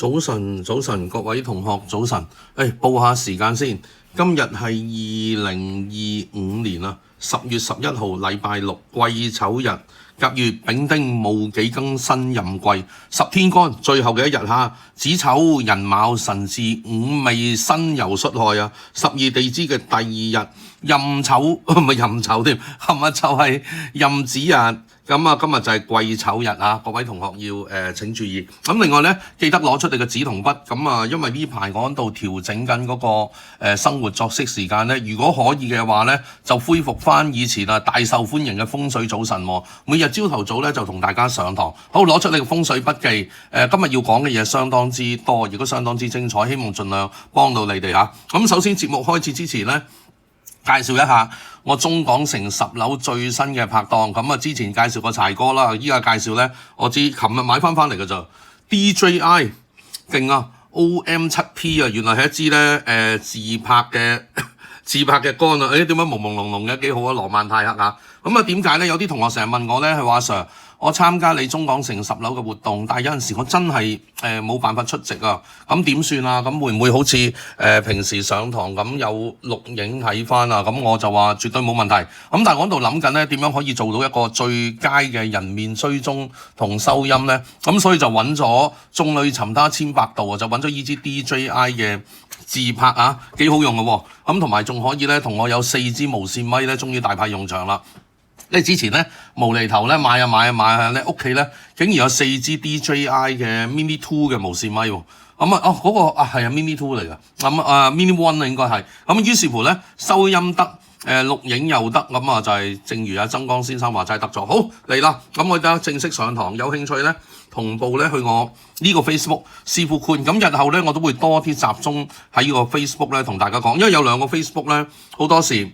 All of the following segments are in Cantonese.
早晨，早晨，各位同學，早晨。報下時間先。今日係2025年10月11號，禮拜六，癸丑日，甲乙丙丁戊己庚辛壬癸，十天干最後嘅一日嚇。子丑寅卯辰巳午未申酉戌亥12地支嘅第二日，壬丑唔係壬丑添，今日就係壬子日。今日就係癸丑日各位同學要請注意。咁另外咧，記得攞出你嘅紙同筆。因為呢排我喺度調整緊嗰個生活作息時間咧，如果可以嘅話咧，就恢復翻以前大受歡迎嘅風水早晨。每日朝頭早咧就同大家上堂。好，攞出你嘅風水筆記。今日要講嘅嘢相當之多，亦都相當之精彩，希望盡量幫到你哋嚇。咁首先節目開始之前咧，介紹一下我中港城10樓最新嘅拍檔。之前介紹過柴哥啦，依家介紹咧，我知琴日買翻嚟嘅咋 DJI 勁OM7P 原來係一支咧自拍嘅杆點解朦朦朧朧嘅，幾好羅曼泰克點解咧？有啲同學成日問我咧，係話 Sir， 我參加你中港城10樓嘅活動，但係有陣時我真係冇辦法出席咁點算咁會唔會好似平時上堂咁有錄影睇翻咁我就話絕對冇問題。但係我喺度諗緊咧，點樣可以做到一個最佳嘅人面追蹤同收音咧？所以就揾咗眾裏尋他千百度就揾咗呢支 DJI 嘅自拍幾好用嘅同埋仲可以咧同我有4支無線咪咧，終於大派用場啦！你之前咧無厘頭咧買咧屋企咧竟然有4支 DJI 嘅 Mini 2嘅無線咪嗰個係Mini 2嚟㗎Mini 1應該係於是乎咧收音得錄影又得就係正如曾江先生話齋得咗。好嚟啦，我而家正式上堂，有興趣咧同步咧去我呢個 Facebook 師傅館。日後咧我都會多啲集中喺呢個 Facebook 咧同大家講，因為有2個 Facebook 咧好多時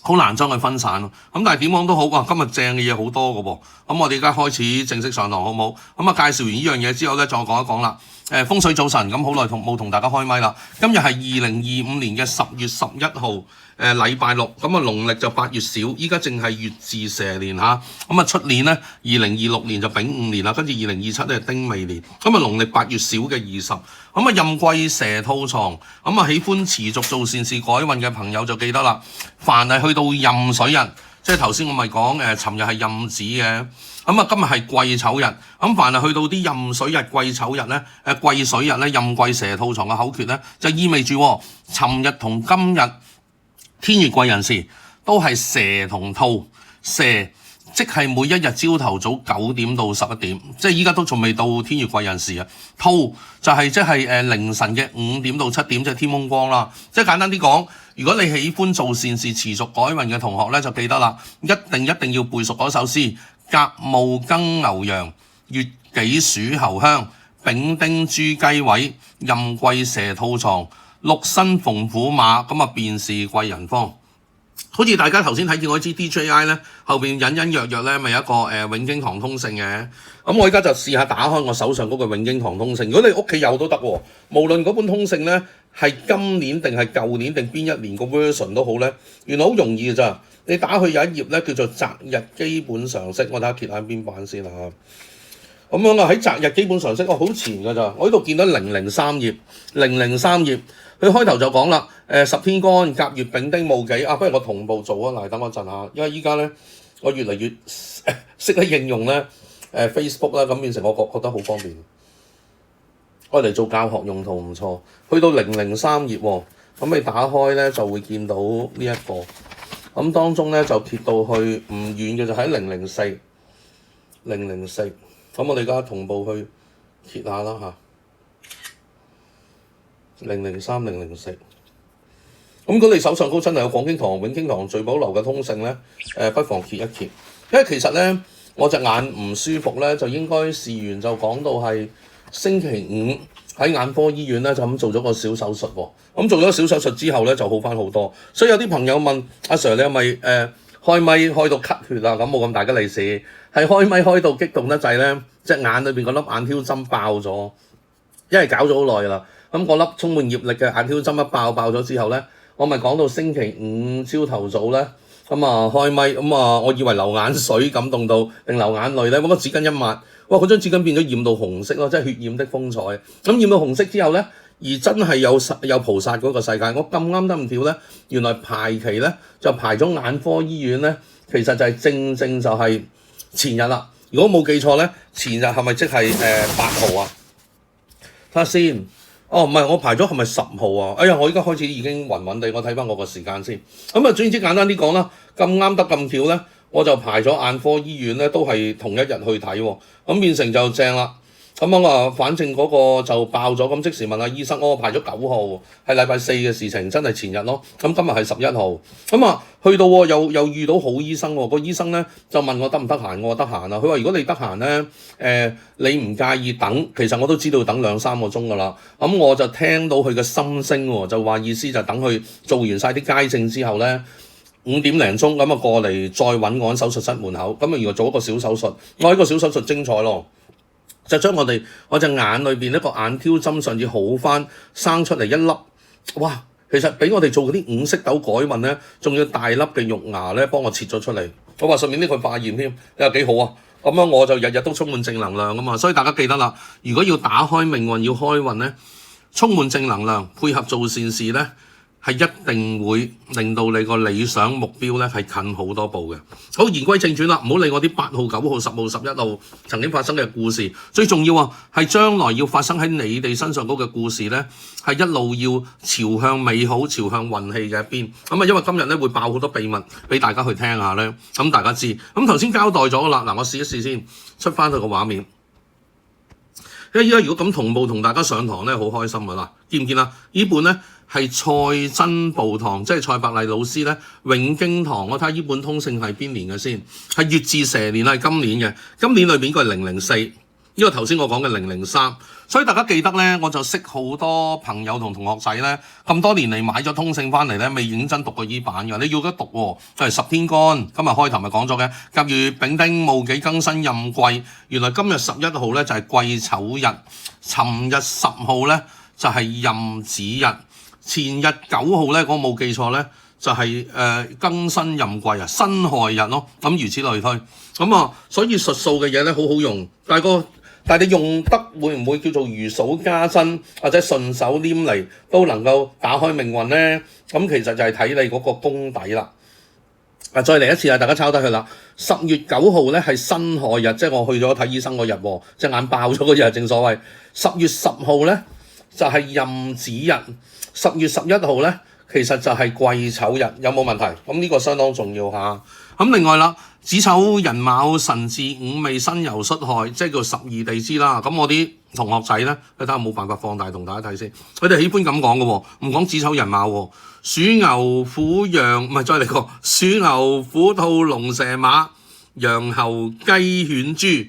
好難將佢分散但係點講都好今日正嘅嘢好多㗎喎。我哋而家開始正式上堂好唔好？介紹完呢樣嘢之後咧，再講一講啦。風水早晨好耐冇同大家開咪啦。今日係2025年嘅10月11號禮拜六農曆就8月少，依家正係月字蛇年出年咧2026年就丙午年啦，跟住2027咧丁未年。農曆8月少嘅20。壬癸蛇兔藏喜歡持續做善事改運嘅朋友就記得啦。凡係去到壬水日，即係頭先我咪講尋日係壬子嘅，今日係癸丑日。凡係去到啲壬水日、癸丑日咧、癸水日咧，壬癸蛇兔藏嘅口訣咧，就意味住尋日同今日天月貴人士都係蛇同兔。蛇即係每一日朝頭早9點到11點，即係依家都仲未到天月貴人士兔就係即係凌晨嘅5點到7點，即係天蒙光啦。即係簡單啲講，如果你喜歡做善事、持續改運嘅同學咧，就記得啦，一定要背熟嗰首詩：甲戊庚牛羊，乙己鼠猴香，丙丁豬雞位，壬癸蛇兔藏，六申逢虎馬，便是貴人方。好似大家頭先睇見我支 DJI 咧，後邊隱隱約約咧咪有一個永經堂通勝嘅。我而家就試下打開我手上嗰個永經堂通勝。如果你屋企有都得喎，無論嗰本通勝咧係今年定係舊年定邊一年個 version 都好咧，原來好容易嘅咋。你打去有一頁咧叫做擇日基本常識，我睇下揭下邊版先啦。咁樣喺擇日基本常識，好前㗎咋。我呢度見到003頁，003頁。佢開頭就講啦，十天干甲乙丙丁戊己不如我同步做嗱，等我陣下，因為依家咧我越嚟越識得應用咧Facebook 啦，咁變成我覺得好方便，我嚟做教學用途唔錯。去到003頁咁你打開咧就會見到呢一個，咁當中咧就貼到去唔遠嘅就喺004，咁我哋而家同步去揭下啦嚇。003、004，咁如果你手上高真係有廣經堂、永經堂、聚寶樓嘅通勝咧，不妨揭一揭，因為其實咧我隻眼唔舒服咧，就應該試完就講到係星期5喺眼科醫院咧就咁做咗個小手術喎，咁做咗小手術之後咧就好翻好多，所以有啲朋友問阿 Sir 你係咪開咪開到咳血咁冇咁大嘅利是，係開咪開到激動得滯咧，隻眼裏邊嗰粒眼挑針爆咗，因為搞咗好耐啦。咁嗰粒充滿業力嘅眼挑針一爆咗之後咧，我咪講到星期5朝頭早咧，開咪我以為流眼水感動到定流眼淚咧，揾個紙巾一抹，哇！嗰張紙巾變咗染到紅色咯，即係血染的風采。咁染到紅色之後咧，而真係有菩薩嗰個世界。我咁啱得唔巧咧，原來排期咧就排咗眼科醫院咧，其實就係正就係前日啦。如果冇記錯咧，前日係咪即係8號啊？睇下先。哦，唔係，我排咗係咪10號啊？哎呀，我而家開始已經暈暈地，我睇翻我個時間先。總之簡單啲講啦，咁啱得咁巧咧，我就排咗眼科醫院咧，都係同一日去睇喎，咁變成就正啦。反正嗰個就爆咗，咁即時問下醫生，我排咗9號，係禮拜4嘅事情，真係前日咯。咁今日係11號，去到又遇到好醫生喎，個醫生咧就問我得唔得閒，我話得閒啊。佢話如果你得閒咧，你唔介意等，其實我都知道等2-3個鐘噶啦。我就聽到佢嘅心聲喎，就話意思就等佢做完晒啲街症之後咧，5點零鐘過嚟再揾我喺手術室門口，原來做一個小手術。我呢個小手術精彩咯。就將我隻眼裏邊一個眼挑針上次好翻，生出嚟一粒，哇！其實俾我哋做嗰啲5色豆改運咧，仲要大粒嘅肉芽咧，幫我切咗出嚟。我話順便呢個化驗添，你話幾好啊？我就日日都充滿正能量啊嘛，所以大家記得啦，如果要打開命運要開運咧，充滿正能量，配合做善事咧，係一定會令到你個理想目標咧係近好多步嘅。好，言歸正傳啦，唔好理我啲8號、9號、10號、11號曾經發生嘅故事。最重要啊，係將來要發生喺你哋身上嗰個故事咧，係一路要朝向美好、朝向運氣嘅一邊。因為今日咧會爆好多秘密俾大家去聽下咧，咁大家知。頭先交代咗啦，我試一試先，出翻佢個畫面。因為依家如果咁同步同大家上堂咧，好開心噶啦，見唔見啊？呢本咧係蔡真步堂，即係蔡伯麗老師咧永經堂。我睇下呢本通勝係邊年嘅先，係月至蛇年，係今年嘅。今年裏邊個係004，呢個頭先我講嘅003。所以大家記得咧，我就識好多朋友同同學仔咧，咁多年嚟買咗通勝翻嚟咧，未認真讀過依版嘅。你要得讀喎，就係10天干。今日開頭咪講咗嘅，甲乙丙丁戊己庚辛壬癸。原來今日11號咧就係癸丑日，尋日10號咧就係壬子日，前日9號咧，我冇記錯咧就係庚辛壬癸啊，辛亥日咯。咁如此類推。所以術數嘅嘢咧好好用，但係你用得會唔會叫做如數家珍，或者順手拈嚟都能夠打開命運咧？咁其實就係睇你嗰個功底啦。再嚟一次啊！大家抄低佢啦。10月9號咧係辛亥日，即係我去咗睇醫生嗰日喎，隻眼爆咗嗰日，正所謂。10月10號咧就係壬子日，10月11號咧其實就係癸丑日，有冇問題？咁呢個相當重要嚇。另外啦，子丑寅卯辰巳午未申酉戌亥，即係叫12地支啦。咁我啲同學仔咧，你睇下冇辦法放大同大家睇先。佢哋喜歡咁講嘅喎，唔講子丑寅卯喎。鼠牛虎羊，唔係再嚟個鼠牛虎兔龍蛇馬羊猴雞犬豬。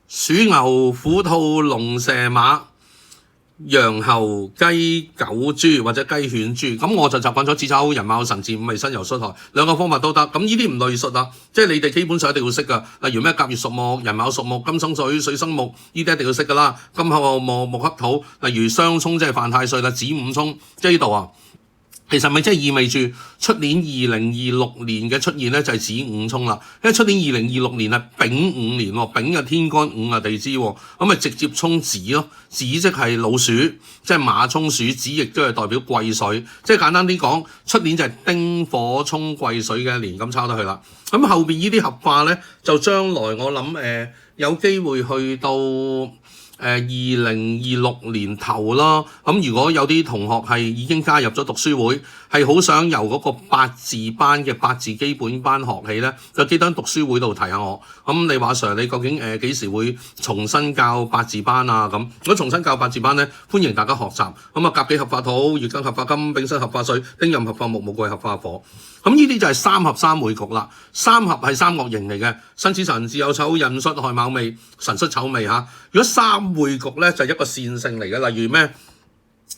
鼠牛虎兔龍蛇馬羊猴雞狗豬或者雞犬豬，咁我就習慣咗子丑寅卯辰巳午未申酉戌亥兩個方法都得。咁呢啲唔類述啦，即係你哋基本上一定要識噶。例如咩甲乙屬木、寅卯屬木、金生水、水生木，呢啲一定要識噶啦。金克木、木克土，例如雙沖即係犯太歲啦，子午沖即係呢度啊。其實咪即係意味住出年2026年嘅出現咧就係子午沖啦，因為出年2026年係丙午年喎，丙嘅天干，午嘅地支喎，咁咪直接沖子咯，子即係老鼠，即係馬沖鼠，子亦都係代表癸水，即係簡單啲講，出年就係丁火沖癸水嘅一年，咁抄得去啦。咁後邊呢啲合化咧，就將來我諗有機會去到2026年頭啦，咁如果有啲同學係已經加入咗讀書會，係好想由嗰個八字班嘅八字基本班學起咧，就記得喺讀書會度提下我。咁你話 Sir， 你究竟幾時會重新教八字班啊？咁如果重新教八字班咧，歡迎大家學習。甲己合化土，乙庚合化金，丙辛合化水，丁壬合化木，戊癸合化火。咁呢啲就係3合3會局啦。3合係三角形嚟嘅，辛巳辰巳酉丑寅戌亥卯未，辰戌丑未嚇。如果3會局咧就係一個線性嚟嘅，例如咩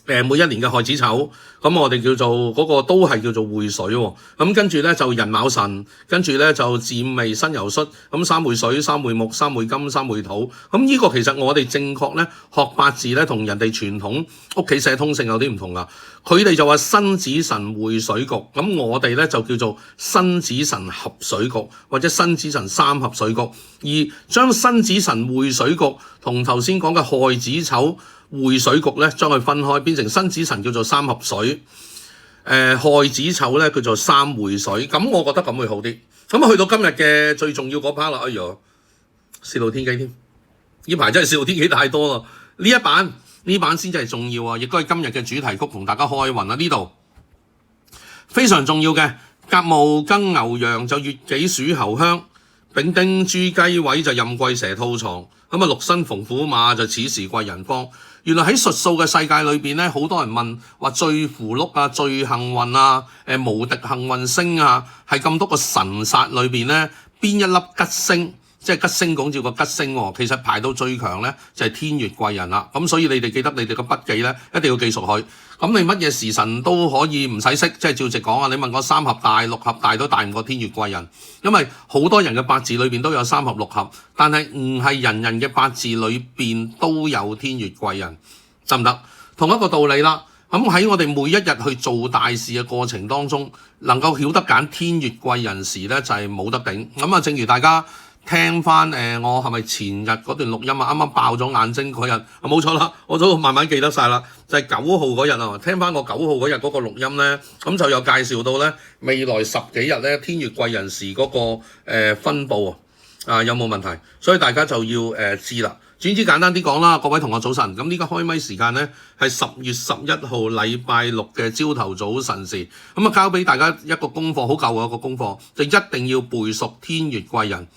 每一年嘅亥子丑，咁我哋叫做嗰個都係叫做會水喎。咁跟住咧就寅卯辰，跟住咧就巳未申酉戌，咁三會水、三會木、三會金、三會土。咁呢個其實我哋正確咧學八字咧，同人哋傳統屋企寫通勝有啲唔同噶。佢哋就話申子辰會水局，咁我哋咧就叫做申子辰合水局，或者申子辰三合水局。而將申子辰會水局同頭先講嘅亥子丑會水局咧，將佢分開，變成申子辰叫做三合水，亥子丑咧叫做三會水。咁我覺得咁會好啲。咁去到今日嘅最重要嗰 part 啦，哎呀，泄露天機添，呢排真係泄露天機太多啦。呢版先至係重要啊，亦都係今日嘅主題曲，同大家開運啊。呢度非常重要嘅甲戊庚牛羊就月己鼠猴香，丙丁豬雞位就任貴蛇兔床。咁啊，六申逢虎馬就此時貴人方。原來喺術數嘅世界裏邊咧，好多人問話最符祿啊、最幸運啊、無敵幸運星啊，係咁多個神煞裏邊咧，邊一粒吉星？即係吉星講照個吉星喎，其實排到最強咧就係天月貴人啦。咁所以你哋記得你哋個筆記咧一定要記熟佢。咁你乜嘢時辰都可以唔使識，即係照直講啊！你問我三合大、六合大都大唔過天月貴人，因為好多人嘅八字裏邊都有三合六合，但係唔係人人嘅八字裏邊都有天月貴人，得唔得？同一個道理啦。咁喺我哋每一日去做大事嘅過程當中，能夠曉得揀天月貴人時咧，就係冇得頂。咁啊，正如大家聽翻我係咪前日嗰段錄音啊？啱啱爆咗眼睛嗰日，冇錯啦，我都慢慢記得晒啦，就係9號嗰日啊！聽翻我9號嗰日嗰個錄音咧，咁就有介紹到咧未來10幾日咧天月貴人時嗰個分佈啊，有冇問題？所以大家就要知啦。總之簡單啲講啦，各位同學早晨。咁呢家開咪時間咧係10月11號禮拜六嘅朝頭早晨時，咁啊交俾大家一個功課，好舊嘅一個功課，就一定要背熟天月貴人。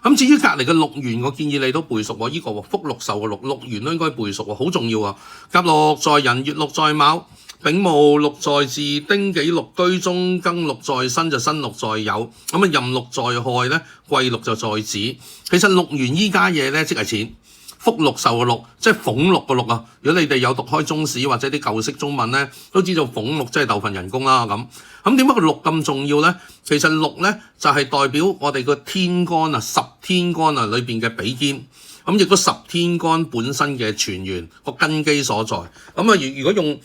咁至於隔離嘅六元，我建議你都背熟喎。呢個福祿壽嘅六元都應該背熟喎，好重要啊！甲祿在寅，乙祿在卯，丙戊祿在巳，丁己祿居中，庚祿在申就申祿在酉。咁啊壬祿在亥咧，癸祿就在子。其實六元依家嘢咧即係錢。福祿壽嘅祿，即係俸祿嘅祿啊！如果你哋有讀開中史或者啲舊式中文咧，都知道俸祿即係斗份人工啦咁。咁點解個祿咁重要咧？其實祿咧就係代表我哋個天干啊，十天干啊裏邊嘅比肩。咁亦都十天干本身嘅全元個根基所在。咁啊，如果用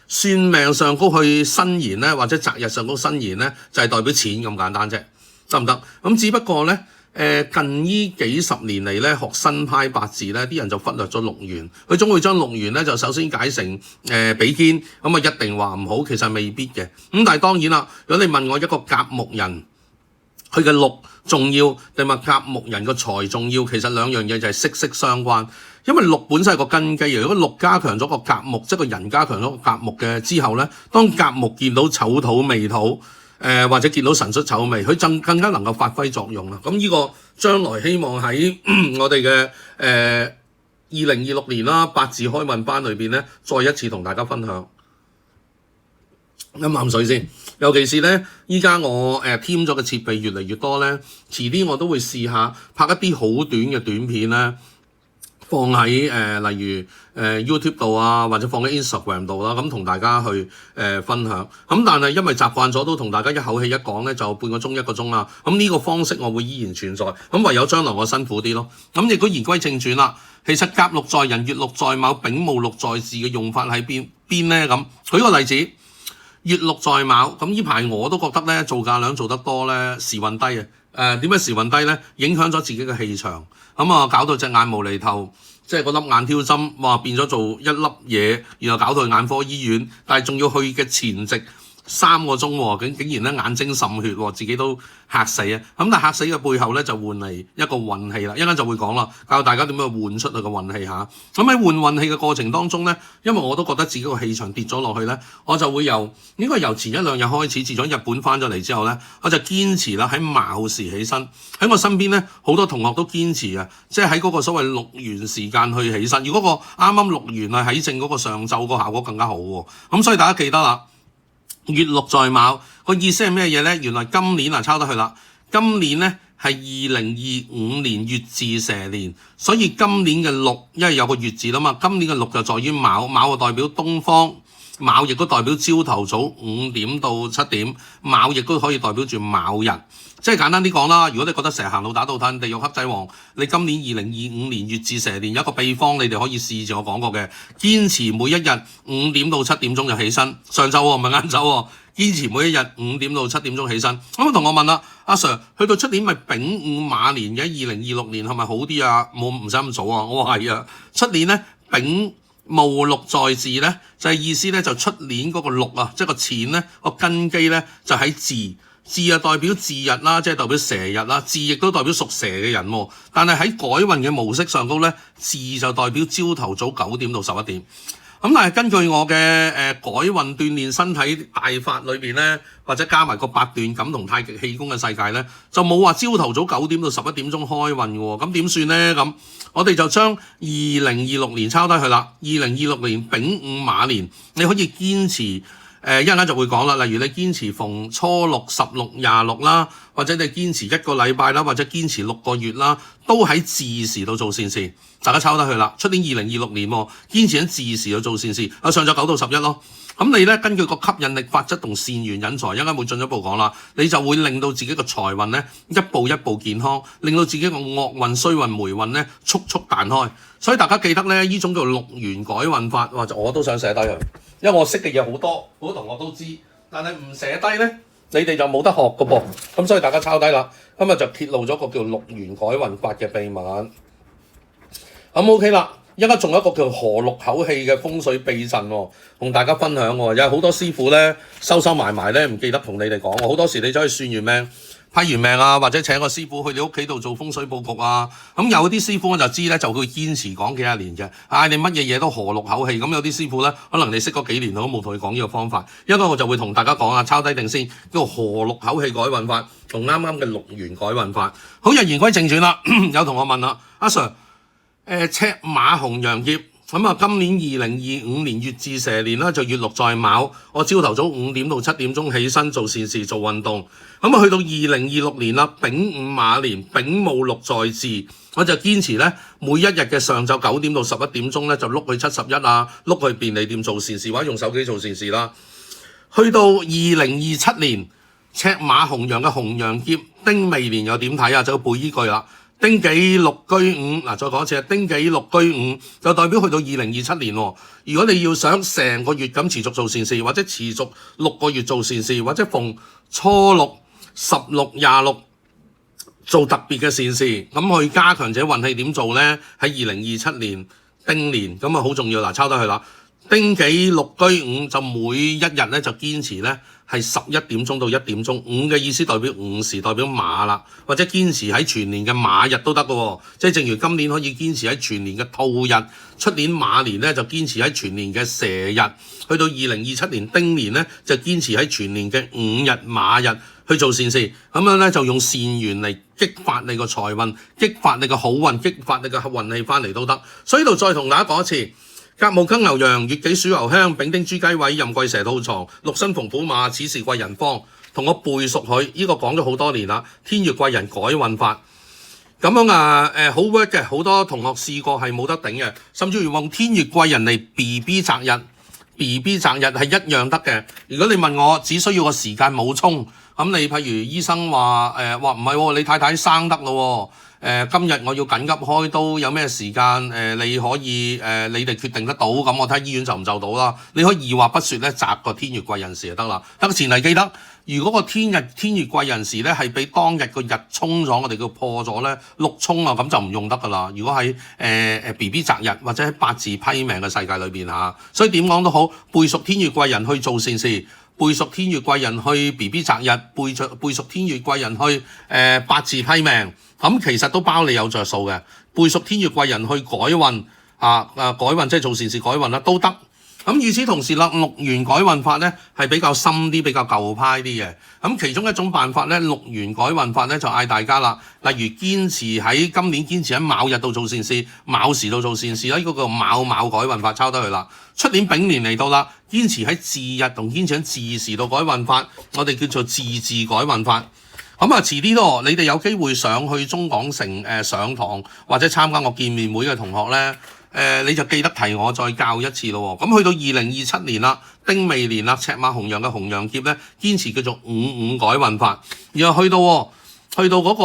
算命上高去申言咧，或者擇日上高申言咧，就係代表錢咁簡單啫，得唔得？咁只不過咧。近呢幾十年嚟咧，學新派八字咧，啲人就忽略咗六元，佢總會將六元咧就首先解成比肩，咁啊一定話唔好，其實未必嘅。咁但係當然啦，如果你問我一個甲木人，佢嘅祿重要定係甲木人個財重要，其實兩樣嘢就係息息相關。因為祿本身係個根基，如果祿加強咗個甲木，即係個人加強咗個甲木嘅之後咧，當甲木見到丑土未土。或者見到辰戌丑未，佢更加能夠發揮作用啦。咁呢個將來希望喺我哋嘅2026年啦八字開運班裏邊咧，再一次同大家分享。飲水先，尤其是咧，依家我添咗嘅設備越嚟越多咧，遲啲我都會試下拍一啲好短嘅短片咧。放喺例如YouTube 度啊，或者放喺 Instagram 度啦，咁同大家去分享。咁但係因為習慣咗都同大家一口氣一講咧，就半個鐘1個鐘啦。咁呢個方式我會依然存在。咁唯有將來我辛苦啲咯。咁亦都言歸正傳啦。其實甲祿在寅，乙祿在卯，丙戊祿在巳嘅用法喺邊咧？咁舉個例子，乙祿在卯，咁呢排我都覺得咧做價量做得多咧，時運低啊。點解時運低咧？影響咗自己嘅氣場。咁啊，搞到隻眼無厘頭，即係嗰粒眼挑針，哇變咗做一粒嘢，然後搞到去眼科醫院，但係仲要去嘅前夕3個鐘喎，竟然咧眼睛滲血喎，自己都嚇死啊！咁但係嚇死嘅背後咧就換嚟一個運氣啦，一陣間就會講啦，教大家點樣換出佢個運氣嚇。咁喺換運氣嘅過程當中咧，因為我都覺得自己個氣場跌咗落去咧，我就會應該由前1、2日開始，自從日本翻咗嚟之後咧，我就堅持啦喺卯時起身。喺我身邊咧好多同學都堅持啊，即係喺嗰個所謂6元時間去起身。如果個啱啱6元啊喺正嗰個上晝個效果更加好喎。咁所以大家記得啦。乙祿在卯個意思係咩嘢咧？原來今年抄得去啦。今年咧係2025年月字蛇年，所以今年嘅六，因為有個月字啦嘛，今年嘅六就在於卯，卯就代表東方，卯亦都代表朝頭早5點到7點，卯亦都可以代表住卯日。即係簡單啲講啦，如果你覺得成日行路打倒褪，地獄黑仔王，你今年2025年月字蛇年有一個秘方，你哋可以試住我講過嘅，堅持每一日5點到7點鐘就起身，上晝喎唔係晏晝喎，堅持每一日5點到7點鐘起身。咁同我問啦，阿 Sir 去到出年咪丙午馬年嘅2026年係咪好啲啊？唔使咁早啊，我話係啊，出年咧丙戊祿在巳咧，就係意思咧就出年嗰個祿啊，即係個錢咧個根基咧就喺巳。巳啊代表巳日啦，即係代表蛇日啦。巳亦都代表屬蛇嘅人喎。但係喺改運嘅模式上高咧，巳就代表朝頭早9點到11點。咁但係根據我嘅改運鍛鍊身體大法裏邊咧，或者加埋個八段錦同太極氣功嘅世界咧，就冇話朝頭早9點到11點鐘開運嘅喎。咁點算咧？咁我哋就將2026年抄低佢啦。2026年丙午馬年，你可以堅持。一陣間就會講啦，例如你堅持逢初六、16、26啦，或者你堅持1個禮拜啦，或者堅持6個月啦，都喺巳時度做善事。大家抄得去啦。出年2026年喎，堅持喺巳時度做善事。上晝9到11咯。咁你咧根據個吸引力法則同善緣引財，一陣間會進一步講啦。你就會令到自己個財運咧一步一步健康，令到自己個惡運、衰運、霉運咧速速彈開。所以大家記得咧，呢種叫6元改運法，或者我都想寫低佢。因為我識嘅嘢好多，好多同學都知，但係唔寫低咧，你哋就冇得學㗎噃。咁所以大家抄低啦。今日就揭露咗個叫6元改運法嘅秘密。咁 OK 啦，而家仲有一個叫河六口氣嘅風水秘陣喎，同大家分享喎。有好多師傅咧收埋咧，唔記得同你哋講喎。好多時你走去算完命、批完命啊，或者請個師傅去你屋企度做風水佈局啊。咁有啲師傅我就知咧，就會堅持講幾廿年嘅。你乜嘢嘢都河六口氣。咁有啲師傅咧，可能你識嗰幾年我都冇同佢講呢個方法。一個我就會同大家講啊，抄低定先，叫河六口氣改運法，同啱啱嘅6元改運法。好，言歸正傳啦。有同學問啦，阿 Sir。赤馬紅羊劫咁啊！今年2025年月字蛇年啦，就月六在卯。我朝頭早5點到7點鐘起身做善事做運動。咁啊，去到2026年啦，丙午馬年，丙戊祿在巳，我就堅持咧每一日嘅上晝9點到11點鐘咧就碌去71啊，碌去便利店做善事或者用手機做善事啦。去到2027年赤馬紅羊嘅紅羊劫丁未年又點睇啊？就要背依句啦。丁己六居五，再講一次，丁己六居五就代表去到2027年喎。如果你要想成個月咁持續做善事，或者持續6個月做善事，或者逢初六、16、26做特別嘅善事，咁去加強自己運氣點做呢？喺2027年丁年咁啊，好重要。抄得去啦。丁己六居五就每一日咧就堅持咧係11點鐘到1點鐘，午嘅意思代表午時，代表馬啦，或者堅持喺全年嘅馬日都得嘅喎。即係正如今年可以堅持喺全年嘅兔日，出年馬年咧就堅持喺全年嘅蛇日，去到2027年丁年咧就堅持喺全年嘅5日馬日去做善事。咁樣咧就用善緣嚟激發你個財運，激發你個好運，激發你個運氣翻嚟都得。所以度再同大家講一次。甲戊庚牛羊，乙己鼠牛香，丙丁豬雞位，壬癸蛇兔床，六申逢虎馬，此時貴人方。同我背熟佢，呢個講咗好多年啦。天月貴人改運法，咁樣好 work 嘅，好多同學試過係冇得頂嘅，甚至乎用天月貴人嚟 BB 擇日，BB 擇日係一樣得嘅。如果你問我，只需要個時間冇衝，咁你譬如醫生話話唔係喎，你太太生得咯喎。今日我要緊急開刀，有咩時間你可以你哋決定得到，咁我睇醫院就唔就到啦。你可以二話不說咧，擇個天月貴人時就得啦。得個前提記得，如果個天月貴人時咧係俾當日個日衝咗，我哋叫破咗咧六衝啊，咁就唔用得噶啦。如果喺BB 擇日或者喺八字批命嘅世界裏邊嚇，所以點講都好，背熟天月貴人去做善事，背熟天月貴人去 BB 擇日，背熟天月貴人去八字批命。咁其實都包你有着數嘅，背熟天月貴人去改運改運即係做善事改運啦，都得。咁與此同時啦，6元改運法咧係比較深啲、比較舊派啲嘅。咁其中一種辦法咧，6元改運法咧就嗌大家啦，例如堅持喺今年堅持喺卯日度做善事，卯時度做善事啦，呢個叫卯改運法，抄得佢啦。出年丙年嚟到啦，堅持喺巳日同堅持喺巳時度改運法，我哋叫做巳改運法。咁啊，遲啲咯，你哋有機會上去中港城上堂或者參加我見面會嘅同學咧，你就記得提我再教一次咯。咁去到2027年啦，丁未年啦，赤馬紅羊嘅紅羊劫咧，堅持叫做55改運法，然後去到嗰個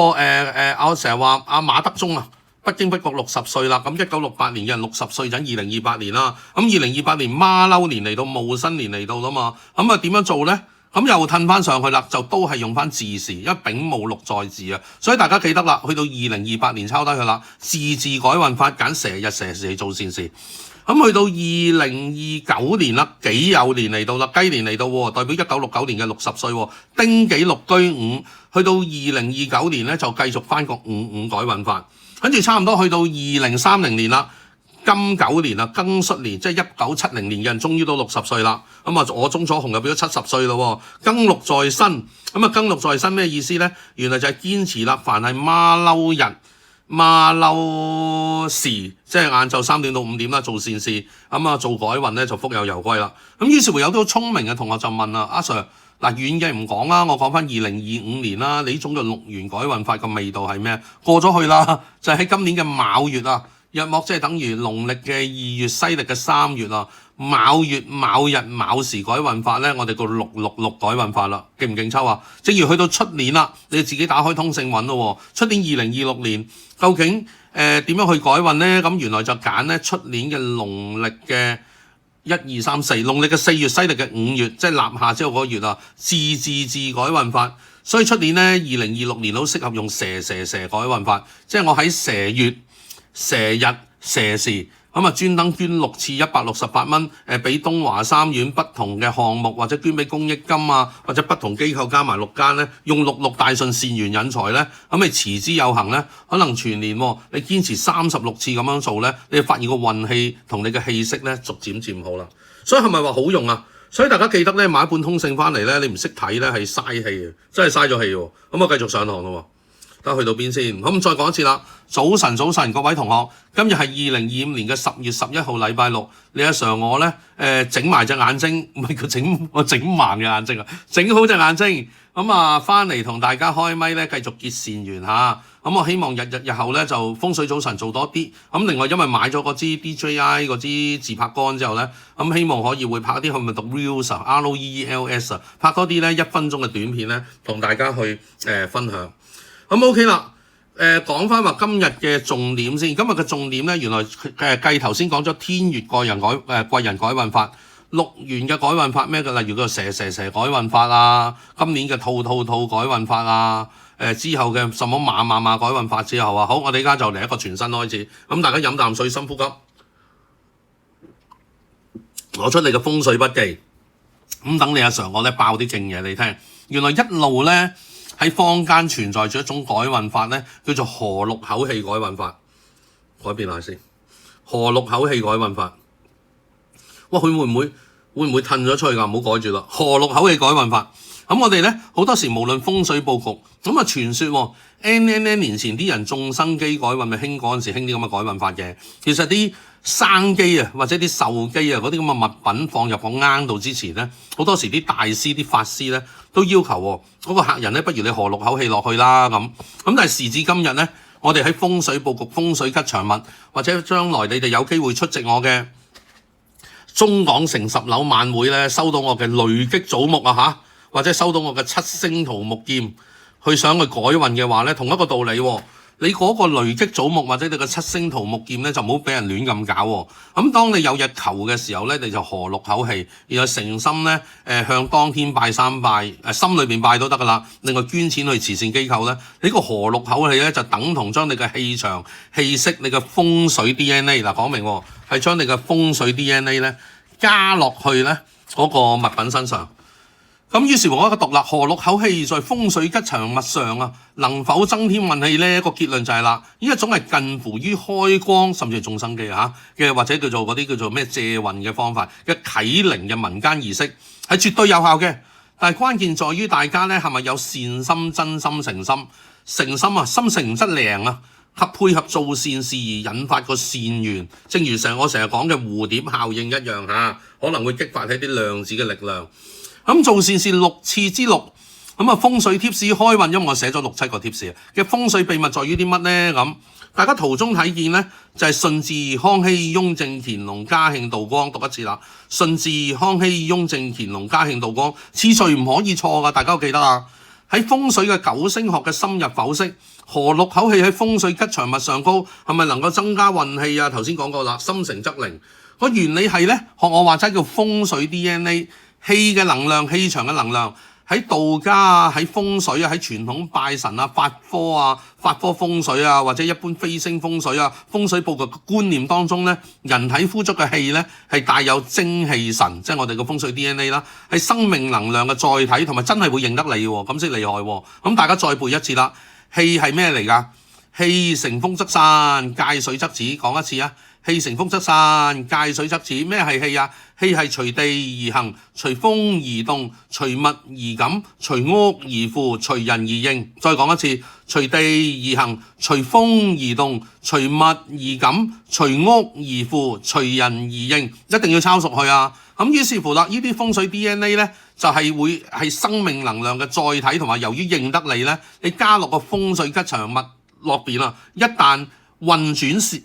我成日話阿馬德鐘啊，不經不覺60歲啦。咁1968年嘅人60歲就2028年啦。咁2028年馬騮年嚟到，戊申年嚟到啦嘛。咁啊點樣做咧？咁又褪翻上去啦，就都係用翻巳時，因為丙戊祿在巳啊，所以大家記得啦，去到2028年抄低佢啦，巳改運法揀蛇日蛇時做善事。咁去到2029年啦，己酉年嚟到啦，雞年嚟到喎，代表1969年嘅60歲喎，丁己六居午，去到2029年咧就繼續翻個55改運法，跟住差唔多去到2030年啦。金九年啦，庚戌年，即係1970年嘅人，終於都60歲啦。咁啊，我鍾楚紅又變咗70歲咯。庚六在身，咁啊，庚六在身咩意思咧？原來就係堅持啦，凡係馬騮日、馬騮時，即係晏晝3點到5點啦，做善事，咁啊，做改運咧就福有攸歸啦。咁於是乎有啲好聰明嘅同學就問啦，阿 Sir，嗱遠嘅唔講啦，我講翻2025年啦，你呢種嘅6元改運法嘅味道係咩？過咗去啦，就係喺今年嘅卯月啊。約莫即係等於農曆嘅2月，西歷嘅3月啊，卯月、卯日、卯時改運法咧，我哋個666改運法啦，勁唔勁抽啊？正如去到出年啦，你自己打開通勝揾咯，出年2026年究竟點樣去改運咧？咁原來就揀咧出年嘅農曆嘅1、2、3、4，農曆嘅4月，西歷嘅5月，即係立夏之後嗰個月啊，自改運法。所以出年咧2026年好適合用蛇改運法，即係我喺蛇月、蛇日、蛇時咁啊，專登捐6次168蚊，俾東華三院不同嘅項目，或者捐俾公益金啊，或者不同機構加埋6間咧，用66大順善緣引財咧，咁你持之有恒咧，可能全年你堅持36次咁樣做咧，你就發現個運氣同你嘅氣息咧逐漸好啦。所以係咪話好用啊？所以大家記得咧買一本通勝翻嚟咧，你唔識睇咧係嘥氣啊，真係嘥咗氣喎。咁啊繼續上堂咯。得去到邊先？咁再講一次啦。早晨，各位同學，今日係2025年嘅10月11號，禮拜六。你阿 Sir 我咧整埋隻眼睛，唔係佢我整盲嘅眼睛啊，整好隻眼睛。咁啊，翻嚟同大家開咪咧，繼續結善緣嚇。咁我希望日後咧就風水早晨做多啲。咁另外因為買咗嗰支 DJI 嗰支自拍杆之後咧，咁希望可以會拍啲係咪讀 Reels 啊 ，REELS 啊，拍多啲咧1分鐘嘅短片咧，同大家去分享。咁 OK 啦，講翻話今日嘅重點先。今日嘅重點咧，原來計頭先講咗天月貴人改運法，6元嘅改運法咩嘅？例如個蛇改運法啊，今年嘅兔改運法啊，之後嘅什麼馬改運法之後啊，好，我哋而家就嚟一個全新開始。咁大家飲啖水，深呼吸，攞出你嘅風水筆記。咁等你阿 Sir 我咧爆啲勁嘢你聽。原來一路咧喺坊間存在住一種改運法咧，叫做河六口氣改運法。改變下先，河六口氣改運法。哇，佢會唔會褪咗出去㗎？唔好改住啦。河六口氣改運法。咁我哋咧好多時無論風水佈局，咁啊傳說N 年前啲人種生基改運咪興嗰陣時興啲咁嘅改運法嘅。其實啲生基啊或者啲壽基啊嗰啲咁嘅物品放入個罌度之前咧，好多時啲大師啲法師咧都要求嗰個客人咧，不如你河六口氣落去啦咁。但係時至今日咧，我哋喺風水佈局、風水吉祥物，或者將來你哋有機會出席我嘅中港城10樓晚會咧，收到我嘅雷擊祖木啊嚇，或者收到我嘅七星桃木劍，去想去改運嘅話咧，同一個道理喎。你嗰個雷擊祖木或者你個七星桃木劍咧，就唔好俾人亂咁搞喎。咁當你有日求嘅時候咧，你就河六口氣，然後誠心咧向當天拜三拜，心裏邊拜都得噶啦。另外捐錢去慈善機構咧，你個河六口氣咧就等同將你嘅氣場、氣息、你嘅風水 DNA 嗱講明喎，係將你嘅風水 DNA 咧加落去咧嗰個物品身上。咁於是乎我一個獨立河六口氣在風水吉祥物上啊，能否增添運氣呢？個結論就係啦，呢一種係近乎於開光甚至係眾生機嘅或者叫做嗰啲叫做咩借運嘅方法嘅啟靈嘅民間儀式係絕對有效嘅。但係關鍵在於大家咧係咪有善心、真心、誠心啊，心誠則靈啊，及配合做善事而引發個善緣。正如我成日講嘅蝴蝶效應一樣可能會激發起啲量子嘅力量。咁做善事6次之6，咁啊，風水貼士開運，因為我寫咗6-7個貼士嘅風水秘密在於啲乜呢？咁大家圖中睇見呢，就係順治、康熙、雍正、乾隆、嘉慶、道光，讀一次啦。順治、康熙、雍正、乾隆、嘉慶、道光，次序唔可以錯噶，大家都記得啊。喺風水嘅九星學嘅深入剖析，何六口氣喺風水吉祥物上高，係咪能夠增加運氣啊？頭先講過啦，心誠則靈。個原理係呢，學我話齋叫風水 DNA， 氣嘅能量、氣場嘅能量。喺道家啊，喺風水啊，喺傳統拜神啊、法科風水啊，或者一般飛星風水啊，風水佈局嘅觀念當中咧，人體呼出嘅氣咧係帶有精氣神，即係我哋嘅風水 DNA 啦，係生命能量嘅載體，同埋真係會認得你喎，咁先厲害喎。咁大家再背一次啦，氣係咩嚟㗎？氣乘風則散，介水則止。講一次啊！氣乘風則散，介水則止。咩係氣啊？氣係隨地而行，隨風而動，隨物而感，隨屋而附，隨人而應。再講一次，隨地而行，隨風而動，隨物而感，隨屋而附，隨人而應。一定要抄熟佢啊！咁於是乎啦，呢啲風水 DNA 咧就係會係生命能量嘅載體，同埋由於認得你咧，你加落個風水吉祥物落邊啊，一旦運轉時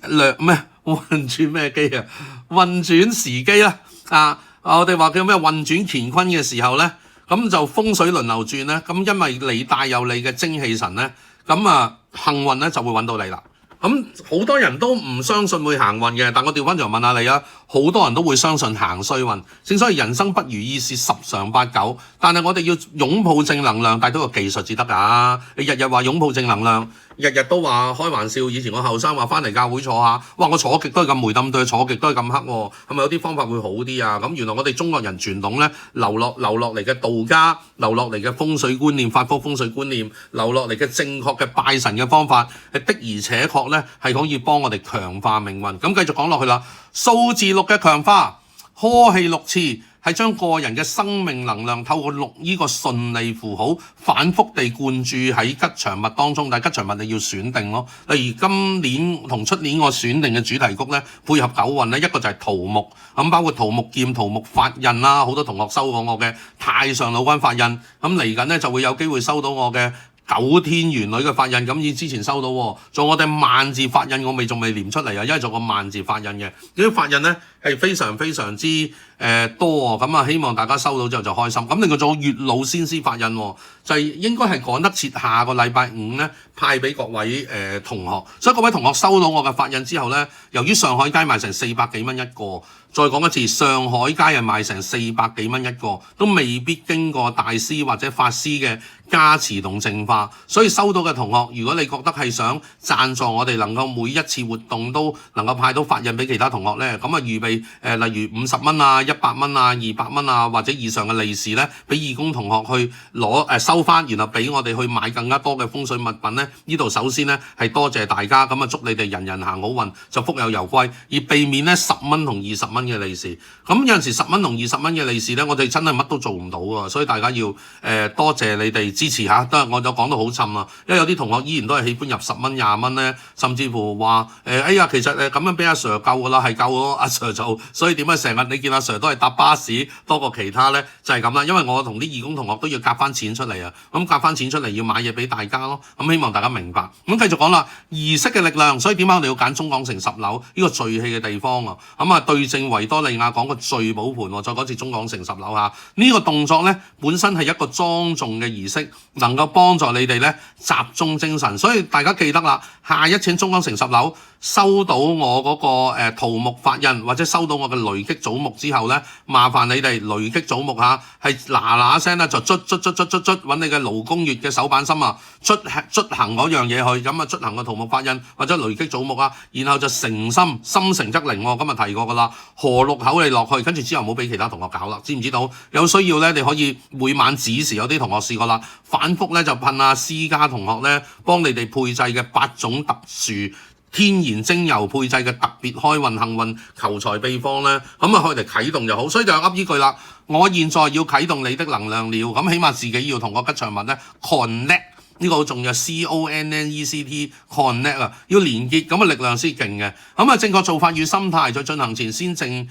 機啦，我哋話叫咩運轉乾坤嘅時候咧，咁就風水輪流轉咧，咁因為你帶有你嘅精氣神咧，咁啊幸運咧就會揾到你啦。咁好多人都唔相信會行運嘅，但我調翻轉問下你啊，好多人都會相信行衰運。正所謂人生不如意事十常八九，但係我哋要擁抱正能量，帶到個技術至得㗎。你日日話擁抱正能量，日日都話開玩笑。以前我後生話翻嚟教會坐下，哇！我坐極都係咁霉冧對，坐極都係咁黑喎，係咪有啲方法會好啲啊？咁原來我哋中國人傳統咧流落嚟嘅道家，流落嚟嘅風水觀念、法科風水觀念，流落嚟嘅正確嘅拜神嘅方法，係的而且確咧係可以幫我哋強化命運。咁繼續講落去啦，數字6嘅強化，呵氣6次。係將個人嘅生命能量透過6呢個順利符號反覆地灌注喺吉祥物當中，但係吉祥物你要選定咯。例如今年同出年我選定嘅主題曲咧，配合九運咧，一個就係桃木，咁包括桃木劍、桃木法印啦，好多同學收過我嘅太上老君法印，咁嚟緊咧就會有機會收到我嘅九天玄女嘅法印，咁以之前收到喎，做我哋萬字法印我仲未唸出嚟啊，因為做個萬字法印嘅，呢啲法印咧係非常非常之多喎，咁啊希望大家收到之後就開心。咁另外仲有月老仙師法印喎，就係應該係趕得切下個禮拜5咧派俾各位同學，所以各位同學收到我嘅法印之後咧，由於上海街賣成400幾蚊一個，再講一次，上海街係賣成400幾蚊一個，都未必經過大師或者法師嘅加持同淨化，所以收到嘅同學，如果你覺得係想贊助我哋能夠每一次活動都能夠派到法印俾其他同學咧，咁啊預備例如50蚊啊、100蚊啊、200蚊啊或者以上嘅利是咧，俾義工同學去攞收翻，然後俾我哋去買更加多嘅風水物品咧。呢度首先咧係多謝大家，咁啊祝你哋人人行好運，就福有攸歸，而避免咧10蚊同20蚊嘅利是。咁有陣時10蚊同20蚊嘅利是咧，我哋真係乜都做唔到啊，所以大家要多謝你哋支持下。都係我就講到好沉啊，因為有啲同學依然都係喜歡入10蚊、20蚊咧，甚至乎話哎呀，其實咁樣俾阿 Sir 夠㗎啦，係夠咗阿 Sir 做，所以點解成日你見阿 Sir 都係搭巴士多過其他咧？就係咁啦，因為我同啲義工同學都要夾翻錢出嚟啊，咁夾翻錢出嚟要買嘢俾大家咯，咁希望大家明白。咁繼續講啦，儀式嘅力量，所以點解我哋要揀中港城10樓呢個聚氣嘅地方啊？咁啊對正維多利亞講個聚寶盤喎，再講次中港城10樓嚇，呢個動作咧本身係一個莊重嘅儀式，能夠幫助你哋咧集中精神，所以大家記得啦，下一次中港城10樓收到我嗰個桃木法印或者收到我嘅雷擊祖木之後咧，麻煩你哋雷擊祖木嚇係嗱聲咧就捽揾你嘅勞宮穴嘅手板心啊，捽行嗰樣嘢去，咁啊捽行個桃木法印或者雷擊祖木啊，然後就誠心誠則靈喎，今日提過噶啦，河六口你落去，跟住之後唔好俾其他同學搞啦，知唔知道？有需要咧，你可以每晚子時有啲同學試過啦，反覆咧就噴下私家同學咧幫你哋配製嘅8種特殊天然精油配製嘅特別開運幸運求財秘方咧，咁啊可以嚟啟動就好，所以就噏呢句啦。我現在要啟動你的能量了，咁起碼自己要同個吉祥物咧 connect。呢個好重要，CONNECT connect 啊，要連結咁嘅力量先勁嘅。咁啊，正確做法與心態，在進行前先靜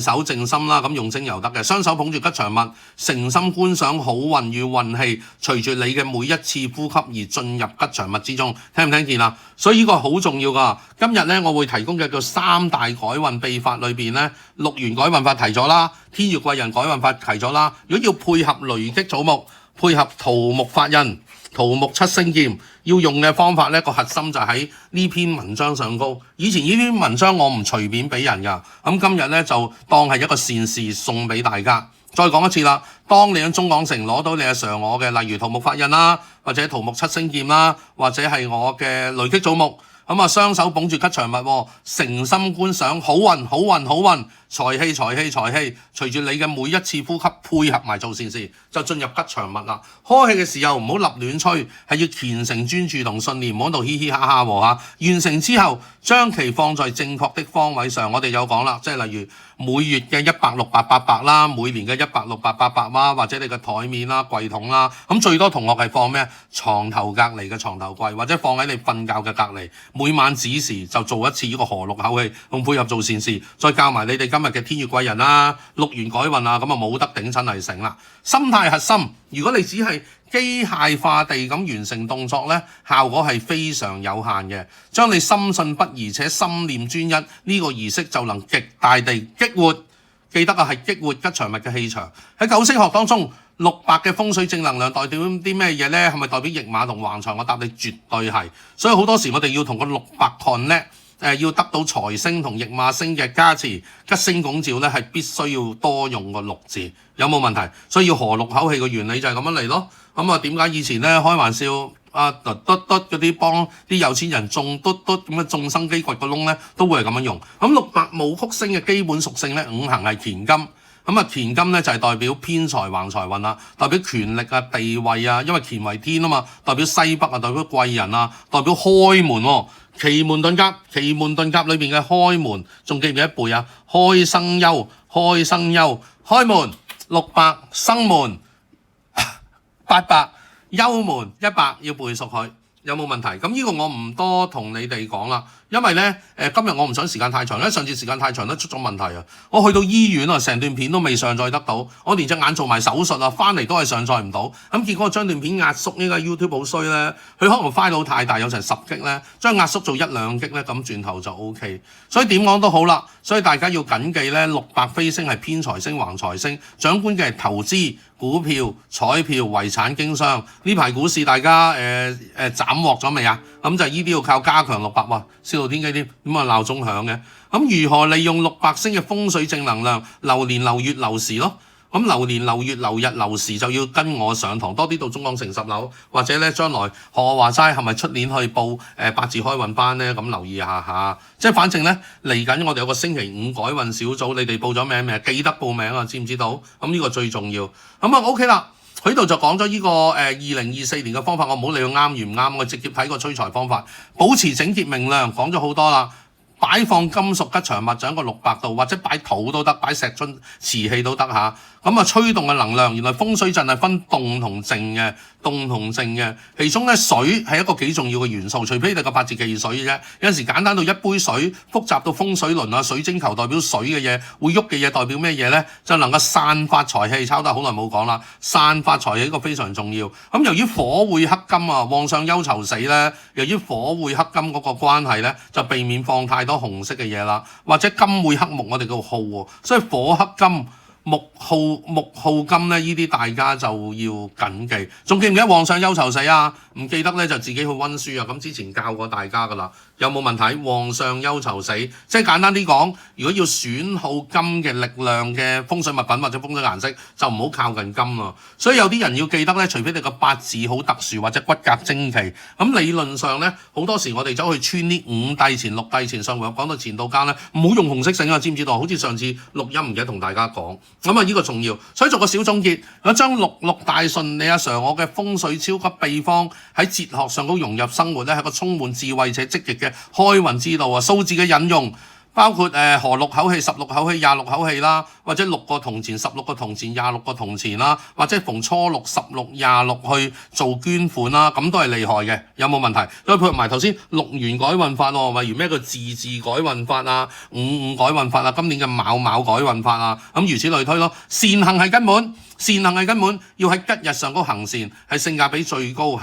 手靜心啦，咁用精油得嘅。雙手捧住吉祥物，誠心觀賞好運與運氣，隨住你嘅每一次呼吸而進入吉祥物之中。聽唔聽見啊？所以呢個好重要㗎。今日咧，我會提供嘅叫3大改運秘法裏邊咧，6元改運法提咗啦，天月貴人改運法提咗啦。如果要配合雷擊草木，配合桃木法印、桃木七星劍，要用嘅方法咧，個核心就喺呢篇文章上高。以前呢篇文章我唔隨便俾人㗎，咁今日咧就當係一個善事送俾大家。再講一次啦，當你喺中港城攞到你阿 Sir 我嘅，例如桃木法印啦，或者桃木七星劍啦，或者係我嘅雷擊草木，咁啊雙手捧住吉祥物，誠心觀賞好運好運好運，財氣財氣財氣，隨住你嘅每一次呼吸配合埋做善事，就進入吉祥物啦。開氣嘅時候唔好立亂吹，係要虔誠專注同信念，唔好喺度嘻嘻哈哈喎嚇。完成之後，將其放在正確的方位上。我哋有講啦，即係例如每月嘅100、600、800啦，每年嘅100、600、800啦，或者你嘅台面啦、櫃桶啦，咁最多同學係放咩？床頭隔離嘅床頭櫃，或者放喺你瞓覺嘅隔離。每晚子時就做一次呢個河六口氣，同配合做善事，再教埋你哋今日嘅天月貴人啦、6元改運啊，咁啊冇得頂親嚟成啦。心態核心，如果你只係機械化地咁完成動作咧，效果係非常有限嘅。將你深信不疑且心念專一，呢個儀式就能極大地激活。記得啊，係激活吉祥物嘅氣場。喺九星學當中，600嘅風水正能量代表啲咩嘢咧？係咪代表驛馬同橫財？我答你絕對係。所以好多時我哋要同個600 connect。要得到財星同驛馬星嘅加持，吉星拱照咧係必須要多用個6字，有冇問題？所以要河六口氣嘅原理就係咁樣嚟咯。咁啊，點解以前咧開玩笑嘟嘟嗰啲幫啲有錢人種嘟嘟咁嘅種生機掘個窿咧，都會係咁樣用。咁600武曲星嘅基本屬性咧，五行係乾金。咁啊，乾金咧就係代表偏財橫財運啦，代表權力啊、地位啊，因為乾為天啊嘛，代表西北啊，代表貴人啊，代表開門喎。奇門遁甲，奇門遁甲裏邊嘅開門，仲記唔記得背啊？開生休，開生休，開門600生門800休門100，要背熟佢，有冇問題？咁呢個我唔多同你哋講啦。因為咧，今日我唔想時間太長，因為上次時間太長都出咗問題啊！我去到醫院啊，成段片都未上載得到，我連隻眼做埋手術啊，翻嚟都係上載唔到。咁結果將段片壓縮，呢個 YouTube 好衰咧，佢可能 file 太大，有成10 G 咧，將壓縮做1-2 G 咧，咁轉頭就 OK。所以點講都好啦，所以大家要緊記咧，600飛星係偏財星、橫財星，掌管嘅係投資、股票、彩票、遺產經商。呢排股市大家斬獲咗未啊？咁就呢啲要靠加強600喎，泄露天機添，點啊鬧鐘響嘅？咁如何利用600星嘅風水正能量，流年流月流時咯？咁流年流月流日流時就要跟我上堂多啲到中港城10樓，或者咧將來學我話齋係咪出年去報八字開運班咧？咁留意下，即係反正咧嚟緊我哋有個星期5改運小組，你哋報咗名未？記得報名啊，知唔知道？咁呢個最重要。咁啊 OK 啦。佢度就講咗呢個2024年嘅方法，我唔好理佢啱與唔啱，我直接睇個催財方法，保持整潔明亮，講咗好多啦。擺放金屬吉祥物就喺個600度，或者擺土都得，擺石樽瓷器都得嚇。咁啊，吹動嘅能量，原來風水陣係分動同靜嘅，動同靜嘅。其中咧水係一個幾重要嘅元素，除非你個八字忌水嘅啫。有陣時簡單到一杯水，複雜到風水輪啊、水晶球代表水嘅嘢，會喐嘅嘢代表咩嘢咧？就能夠散發財氣。抄得好耐冇講啦，散發財氣呢個非常重要。咁由於火會克金啊，旺相憂愁死咧。由於火會克金嗰個關係咧，就避免放太多紅色嘅嘢啦，或者金會克木，我哋叫耗喎，所以火克金。木耗金咧，呢啲大家就要緊記。仲記唔記得旺相憂愁死啊？唔記得咧就自己去溫書啊。咁之前教過大家噶啦，有冇問題？旺相憂愁死，即係簡單啲講，如果要損耗金嘅力量嘅風水物品或者風水顏色，就唔好靠近金啊。所以有啲人要記得咧，除非你個八字好特殊或者骨骼精奇，咁理論上咧好多時我哋走去穿啲5帝錢、6帝錢，上回我講到錢到間咧，唔好用紅色繩啊，知唔知道？好似上次錄音唔記得同大家講。咁啊，呢個重要，所以做個小總結，我將六大順你阿 Sir 我嘅風水超級秘方喺哲學上都融入生活咧，係個充滿智慧且積極嘅開運之道啊！數字嘅引用包括河6口氣、16口氣、26口氣啦，或者6個銅錢、16個銅錢、26個銅錢啦，或者逢初六、16、26去做捐款啦，咁都係厲害嘅，有冇問題？再配合埋頭先6元改運法喎，例如咩個字改運法啊、55改運法啊，今年嘅卯改運法啊，咁如此類推咯。善行係根本。善行係根本，要喺吉日上高行善，係性價比最高，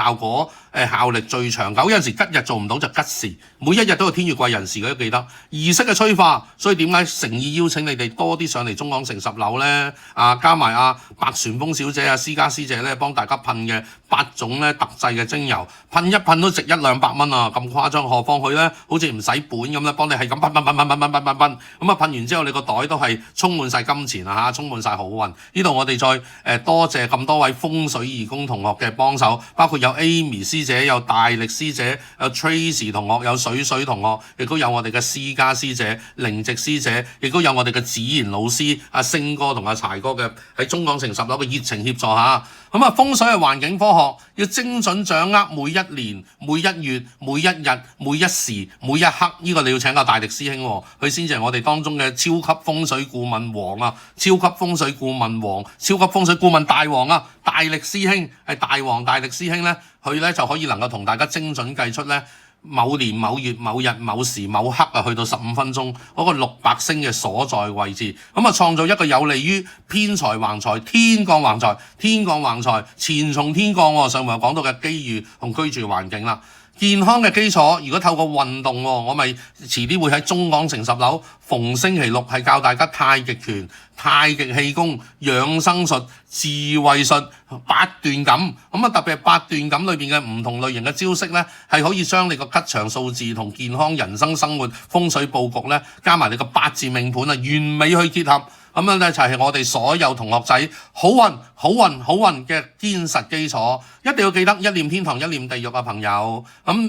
效力最長久。有陣時吉日做唔到就吉時，每一日都有天月貴人時，佢都記得。儀式嘅催化，所以點解誠意邀請你哋多啲上嚟中港城10樓咧？加埋白旋風小姐私家師姐咧，幫大家噴嘅8種咧特製嘅精油，噴一噴都值100-200蚊啊！咁誇張，何況佢咧好似唔使本咁咧，幫你係咁噴，咁噴完之後，你個袋都係充滿晒金錢啊！充滿晒好運。呢度我哋再多謝咁多位風水義工同學嘅幫手，包括有 Amy 師姐、有大力師姐、有 Tracy 同學、有水同學，亦都有我哋嘅私家師姐、靈直師姐，亦都有我哋嘅子賢老師、星哥同柴哥嘅喺中港城10樓嘅熱情協助下。咁風水係環境科學，要精準掌握每一年、每一月、每一日、每一時、每一刻，呢個你要請教大力師兄喎，佢先至係我哋當中嘅超級風水顧問王啊！超級風水顧問王、超級風水顧問大王啊！大力師兄係大王，大力師兄咧，佢咧就可以能夠同大家精準計出咧某年某月某日某時某刻去到15分鐘嗰個600星嘅所在位置，創造一個有利於偏財橫財、天降橫財、天降橫財、錢從天降喎。上回講到嘅機遇同居住環境啦。健康嘅基礎，如果透過運動，我咪遲啲會喺中港城10樓逢星期六係教大家太極拳、太極氣功、養生術、智慧術、8段錦。特別係8段錦裏邊嘅唔同類型嘅招式咧，係可以將你個吉祥數字同健康人生生活風水佈局咧，加埋你個八字命盤完美去結合。咁樣咧就係我哋所有同學仔好運嘅堅實基礎，一定要記得一念天堂一念地獄嘅朋友。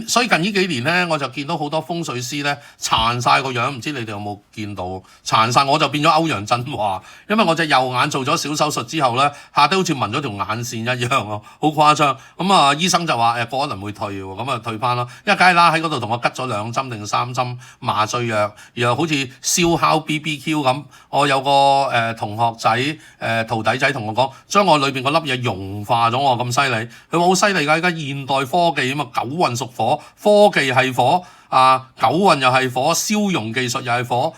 所以近呢幾年咧，我就見到好多風水師咧殘晒個樣，唔知你哋有冇見到？殘晒我就變咗歐陽震華，因為我隻右眼做咗小手術之後咧，下低好似紋咗條眼線一樣咯，好誇張。醫生就話過一輪會退喎，咁退翻咯。因為梗係啦，喺嗰度同我拮咗2針定3針麻醉藥，然後好似燒烤 BBQ 咁。我有個同學仔徒弟仔同我講，將我裏邊嗰粒嘢融化咗，我咁犀利。佢話好犀利㗎，而家現代科技九運屬火，科技係火九運又係火，燒融技術又係火，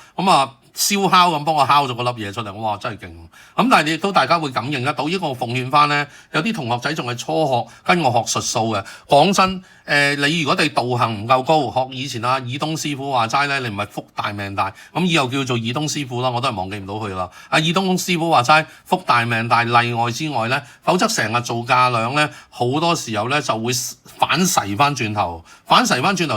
燒烤咁幫我烤咗個粒嘢出嚟，哇真係勁！但係亦都大家會感應得到，呢個我奉獻翻咧，有啲同學仔仲係初學跟我學術數嘅。講真，你如果哋道行唔夠高，學以前爾東師傅話齋咧，你唔係福大命大，咁以後叫做爾東師傅啦，我都係忘記唔到佢啦。爾東師傅話齋福大命大，例外之外咧，否則成日做價量咧，好多時候咧就會反噬翻轉頭，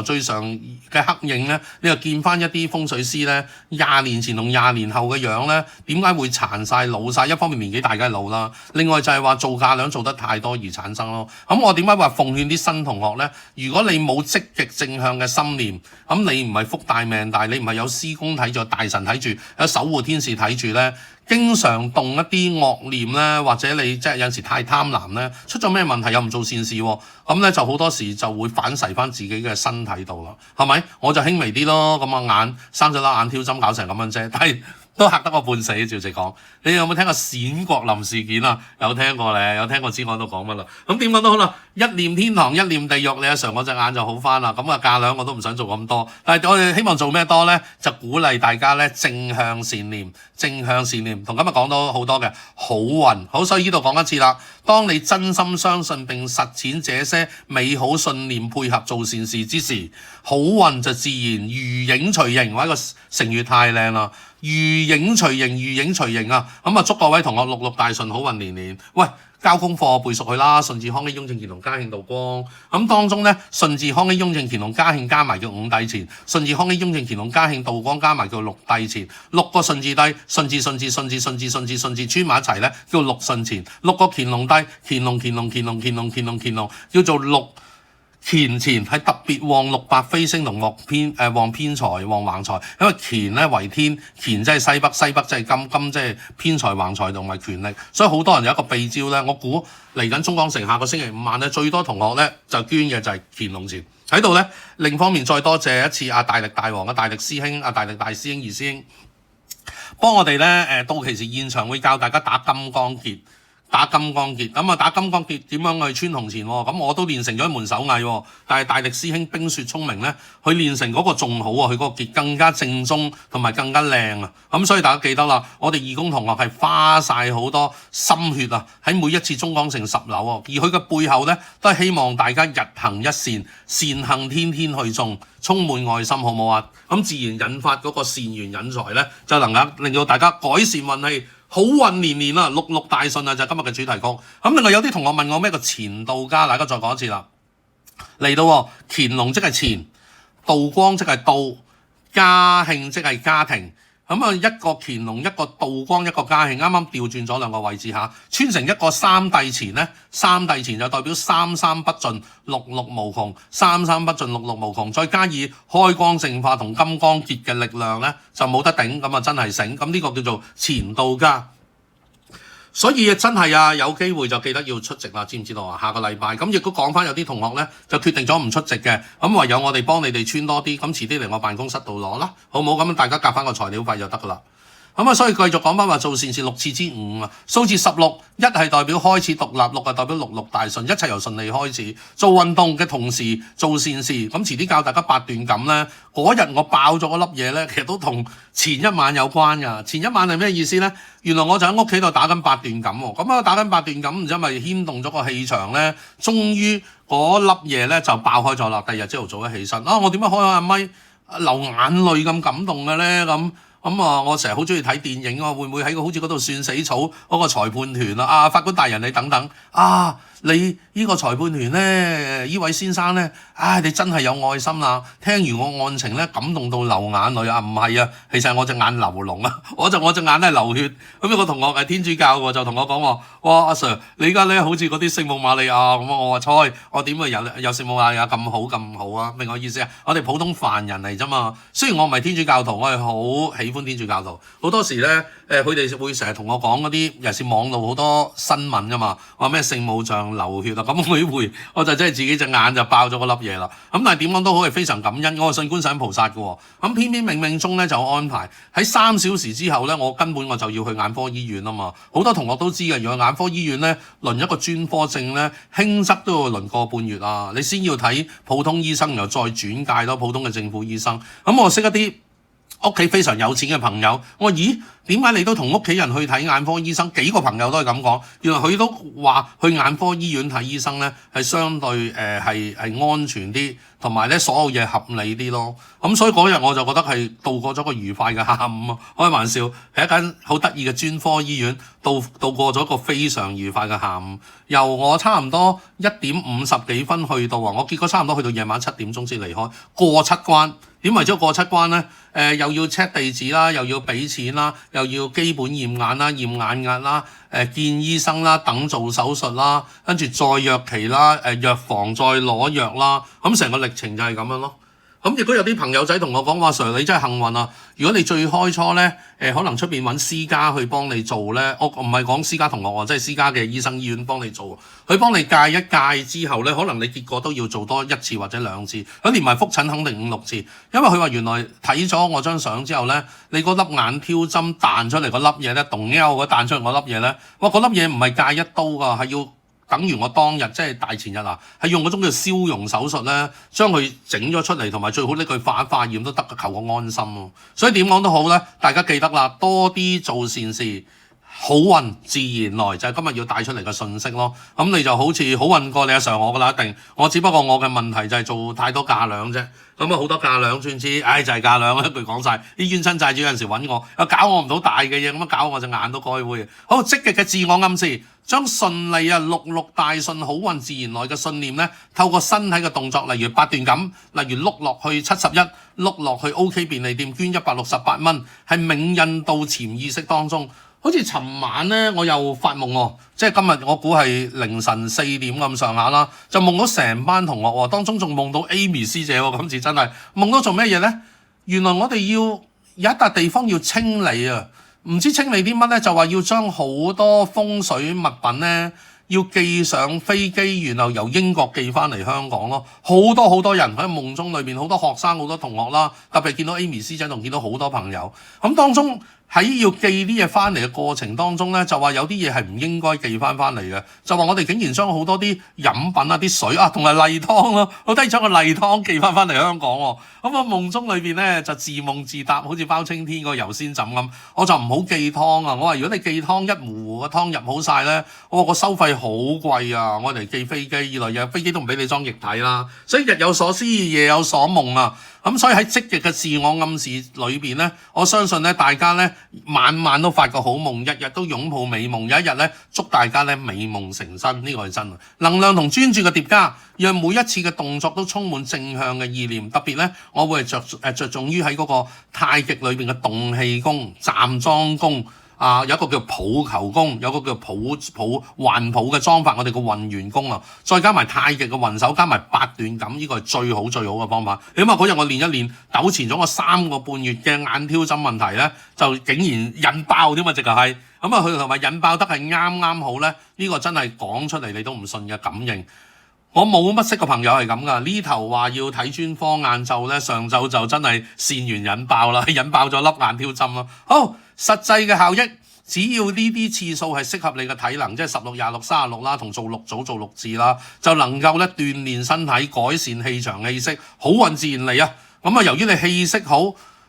最常嘅黑影咧，你又見翻一啲風水師咧，20年前同20年後嘅樣咧，點解會殘晒老晒？一方面年紀大梗係老啦，另外就係話做價量做得太多而產生咯。我點解話奉勸啲新同學咧？如果你冇積極正向嘅心念，你唔係福大命大，你唔係有師公睇住、大神睇住、有守護天使睇住咧，經常動一啲惡念咧，或者你即係有陣時太貪婪咧，出咗咩問題又唔做善事喎，咁咧就好多時就會反噬翻自己嘅身體度啦，係咪？我就輕微啲咯，咁眼生咗粒眼挑針搞成咁樣啫，但係都嚇得我半死，照直講。你有冇聽過冼國林事件啊？有聽過咧，有聽過知我都講乜啦。咁點講都好啦，一念天堂一念地獄，你阿常嗰隻眼就好翻啦。咁價量我都唔想做咁多，但係我哋希望做咩多咧？就鼓勵大家咧正向善念，同今日講到好多嘅好運。好，所以呢度講一次啦。當你真心相信並實踐這些美好信念，配合做善事之時，好運就自然如影隨形。或者個成語太靚啦，如影隨形啊！祝各位同學陸陸大順，好運連連。喂，交功課背熟佢啦，順治康熙雍正乾隆嘉慶道光。當中咧，順治康熙雍正乾隆嘉慶加埋叫五帝錢，順治康熙雍正乾隆嘉慶道光加埋叫六帝錢。6個順治帝，順治穿埋一齊咧，叫六順錢。6個乾隆帝，乾隆叫做六乾錢，係特別旺6白飛星同旺偏財、旺橫財。因為乾咧為天，乾即係西北，西北即係金，金即係偏財橫財同埋權力。所以好多人有一個秘招咧，我估嚟緊中港城下個星期5晚咧，最多同學咧就捐嘅就係乾隆錢喺度咧。另一方面再多謝一次大力大王、大力師兄、大力大師兄、二師兄。幫我哋咧到期時現場會教大家打金剛結。打金剛結咁啊！打金剛結點樣去穿紅前喎？咁我都練成咗一門手藝喎。但係大力師兄冰雪聰明咧，佢練成嗰個仲好啊！佢嗰個結更加正宗同埋更加靚啊！咁所以大家記得啦，我哋義工同學係花晒好多心血啊！喺每一次中港城10樓啊，而佢嘅背後咧都係希望大家日行一善，善行天天去種，充滿愛心，好唔好啊？咁自然引發嗰個善緣引財咧，就能夠令到大家改善運氣。好運連連啊，六六大順啊，就係今日嘅主題曲。咁另外有啲同學問我咩叫乾到家，大家再講一次啦。嚟到乾隆即係乾，道光即係道，家慶即係家庭。咁啊，一個乾隆，一個道光，一個家慶，啱啱調轉咗兩個位置嚇，穿成一個三帝錢咧。三帝錢就代表三三不盡，六六無窮，三三不盡，六六無窮，再加以開光淨化同金剛結嘅力量咧，就冇得頂，咁啊真係醒。咁呢個叫做乾到家。所以真係啊，有機會就記得要出席啦，知唔知道啊？下個禮拜咁亦都講翻，有啲同學咧就決定咗唔出席嘅，咁唯有我哋幫你哋穿多啲，咁遲啲嚟我辦公室度攞啦，好唔好？咁大家夾翻個材料費就得噶啦。咁啊，所以繼續講翻話做善事6次之5啊，數字16，一係代表開始獨立，六係代表六六大順，一切由順利開始。做運動嘅同時做善事，咁遲啲教大家8段錦咧。嗰日我爆咗嗰粒嘢咧，其實都同前一晚有關㗎。前一晚係咩意思咧？原來我就喺屋企度打緊8段錦喎。咁啊，打緊8段錦，唔知係咪牽動咗個氣場咧？終於嗰粒嘢咧就爆開咗啦。第二日朝頭早一起身，我點解開下咪流眼淚咁感動嘅咧？咁我成日好中意睇電影啊，會唔會喺好似嗰度算死草嗰個裁判團啊？法官大人你等等啊！你呢個裁判團咧，呢位先生咧，你真係有愛心啦！聽完我案情咧，感動到流眼淚啊！唔係啊，其實我隻眼流膿啊，我隻眼咧流血。咁有個同學係天主教喎，就同我講話：哇，阿 Sir，你而家咧好似嗰啲聖母瑪利亞咁啊！我話錯，我點會有聖母瑪利亞咁好啊？明我意思啊？我哋普通凡人嚟啫嘛。雖然我唔係天主教徒，我係好喜歡天主教徒。好多時咧，佢哋會成日同我講嗰啲，尤其是網絡好多新聞㗎嘛，話咩聖母像流血啊，咁每回我就真係自己隻眼就爆咗嗰粒嘢啦。咁但係點講都好，係非常感恩，我係信觀世音菩薩嘅喎。咁偏偏冥冥中咧就安排喺3小時之後咧，我根本就要去眼科醫院啊嘛。好多同學都知嘅，如果眼科醫院咧輪一個專科證咧，輕則都要輪個半月啊。你先要睇普通醫生，然後再轉介到普通嘅政府醫生。咁我識一啲屋企非常有錢嘅朋友，我話咦，點解你都同屋企人去睇眼科醫生？幾個朋友都係咁講，原來佢都話去眼科醫院睇醫生咧係相對係安全啲，同埋咧所有嘢合理啲咯。咁所以嗰日我就覺得係度過咗個愉快嘅下午啊！開玩笑，係一間好得意嘅專科醫院，度過咗一個非常愉快嘅下午。由我差唔多1點50幾分去到我結果差唔多去到夜晚7點鐘先離開，過7關。點為咗過7關咧？又要 check 地址啦，又要俾錢啦，又要基本驗眼啦、驗眼壓啦、見醫生啦、等做手術啦，跟住再約期啦、藥房再攞藥啦，咁成個歷程就係咁樣咯。咁如果有啲朋友仔同我講話 Sir， 你真係幸運啊！如果你最開初咧，可能出邊揾私家去幫你做咧，我唔係講私家同學啊，即係私家嘅醫生醫院幫你做，佢幫你戒一戒之後咧，可能你結果都要做多1次或者2次，佢連埋覆診肯定5、6次，因為佢話原來睇咗我張相之後咧，你嗰粒眼挑針彈出嚟嗰粒嘢咧，動腰嗰彈出嚟嗰粒嘢咧，哇！嗰粒嘢唔係戒一刀㗎，係要等於我當日即係大前日啊，係用嗰種叫消融手術咧，將佢整咗出嚟，同埋最好呢句化驗都得，求個安心咯。所以點講都好咧，大家記得啦，多啲做善事，好運自然來，就係今日要帶出嚟嘅信息咯。咁你就好似好運過你阿 Sir 我噶啦，一定。我只不過我嘅問題就係做太多價量啫。咁好多價量算知，就係價量一句講晒。啲冤親債主有陣時揾我，又搞我唔到大嘅嘢，咁樣搞我隻眼都開會。好積極嘅自我暗示，將順利六六大順好運自然來嘅信念咧，透過身體嘅動作，例如8段錦，例如碌落去71，碌落去 OK 便利店捐168蚊，係銘印到潛意識當中。好似尋晚咧，我又發夢喎，即係今日我估係凌晨4點咁上下啦，就夢到成班同學喎，當中仲夢到 Amy 師姐喎，今次真係夢到做咩嘢咧？原來我哋要有一笪地方要清理啊，唔知清理啲乜咧，就話要將好多風水物品咧，要寄上飛機，然後由英國寄翻嚟香港咯。好多人喺夢中裏邊，好多學生、好多同學啦，特別見到 Amy 師姐，仲見到好多朋友。咁當中喺要寄啲嘢翻嚟嘅過程當中咧，就話有啲嘢係唔應該寄翻嚟嘅，就話我哋竟然將好多啲飲品啊、啲水啊同埋例湯咯，我都將個例湯寄翻嚟香港喎。咁我夢中裏邊咧就自夢自答，好似包青天個油仙枕咁，我就唔好寄湯啊！我話如果你寄湯一壺個湯入好晒咧，我話個收費好貴啊！我嚟寄飛機，二來又飛機都唔俾你裝液體啦，所以日有所思夜有所夢啊！咁所以喺積極嘅自我暗示裏邊咧，我相信咧大家咧晚晚都發個好夢，日日都擁抱美夢，有一日咧祝大家咧美夢成真，呢個係真啊！能量同專注嘅疊加，讓每一次嘅動作都充滿正向嘅意念。特別咧，我會着重於喺嗰個太極裏邊嘅動氣功、站樁功。有一個叫抱球功，有一個叫環抱嘅裝法，我哋個運元功啊，再加埋太極嘅運手，加埋八段錦，呢個係最好嘅方法。起碼嗰日我練一練，糾纏咗我3個半月嘅眼挑針問題咧，就竟然引爆添嘛，直頭係咁啊！佢同埋引爆得係啱好咧，呢個真係講出嚟你都唔信嘅感應。我冇乜識個朋友係咁噶，呢頭話要睇專科，晏晝咧上晝就真係線完引爆啦，引爆咗粒眼挑針咯。好，實際嘅效益，只要呢啲次數係適合你嘅體能，即係16、26、36啦，同做6組做6次啦，就能夠咧鍛鍊身體，改善氣場氣息，好運自然嚟啊！咁啊，由於你氣息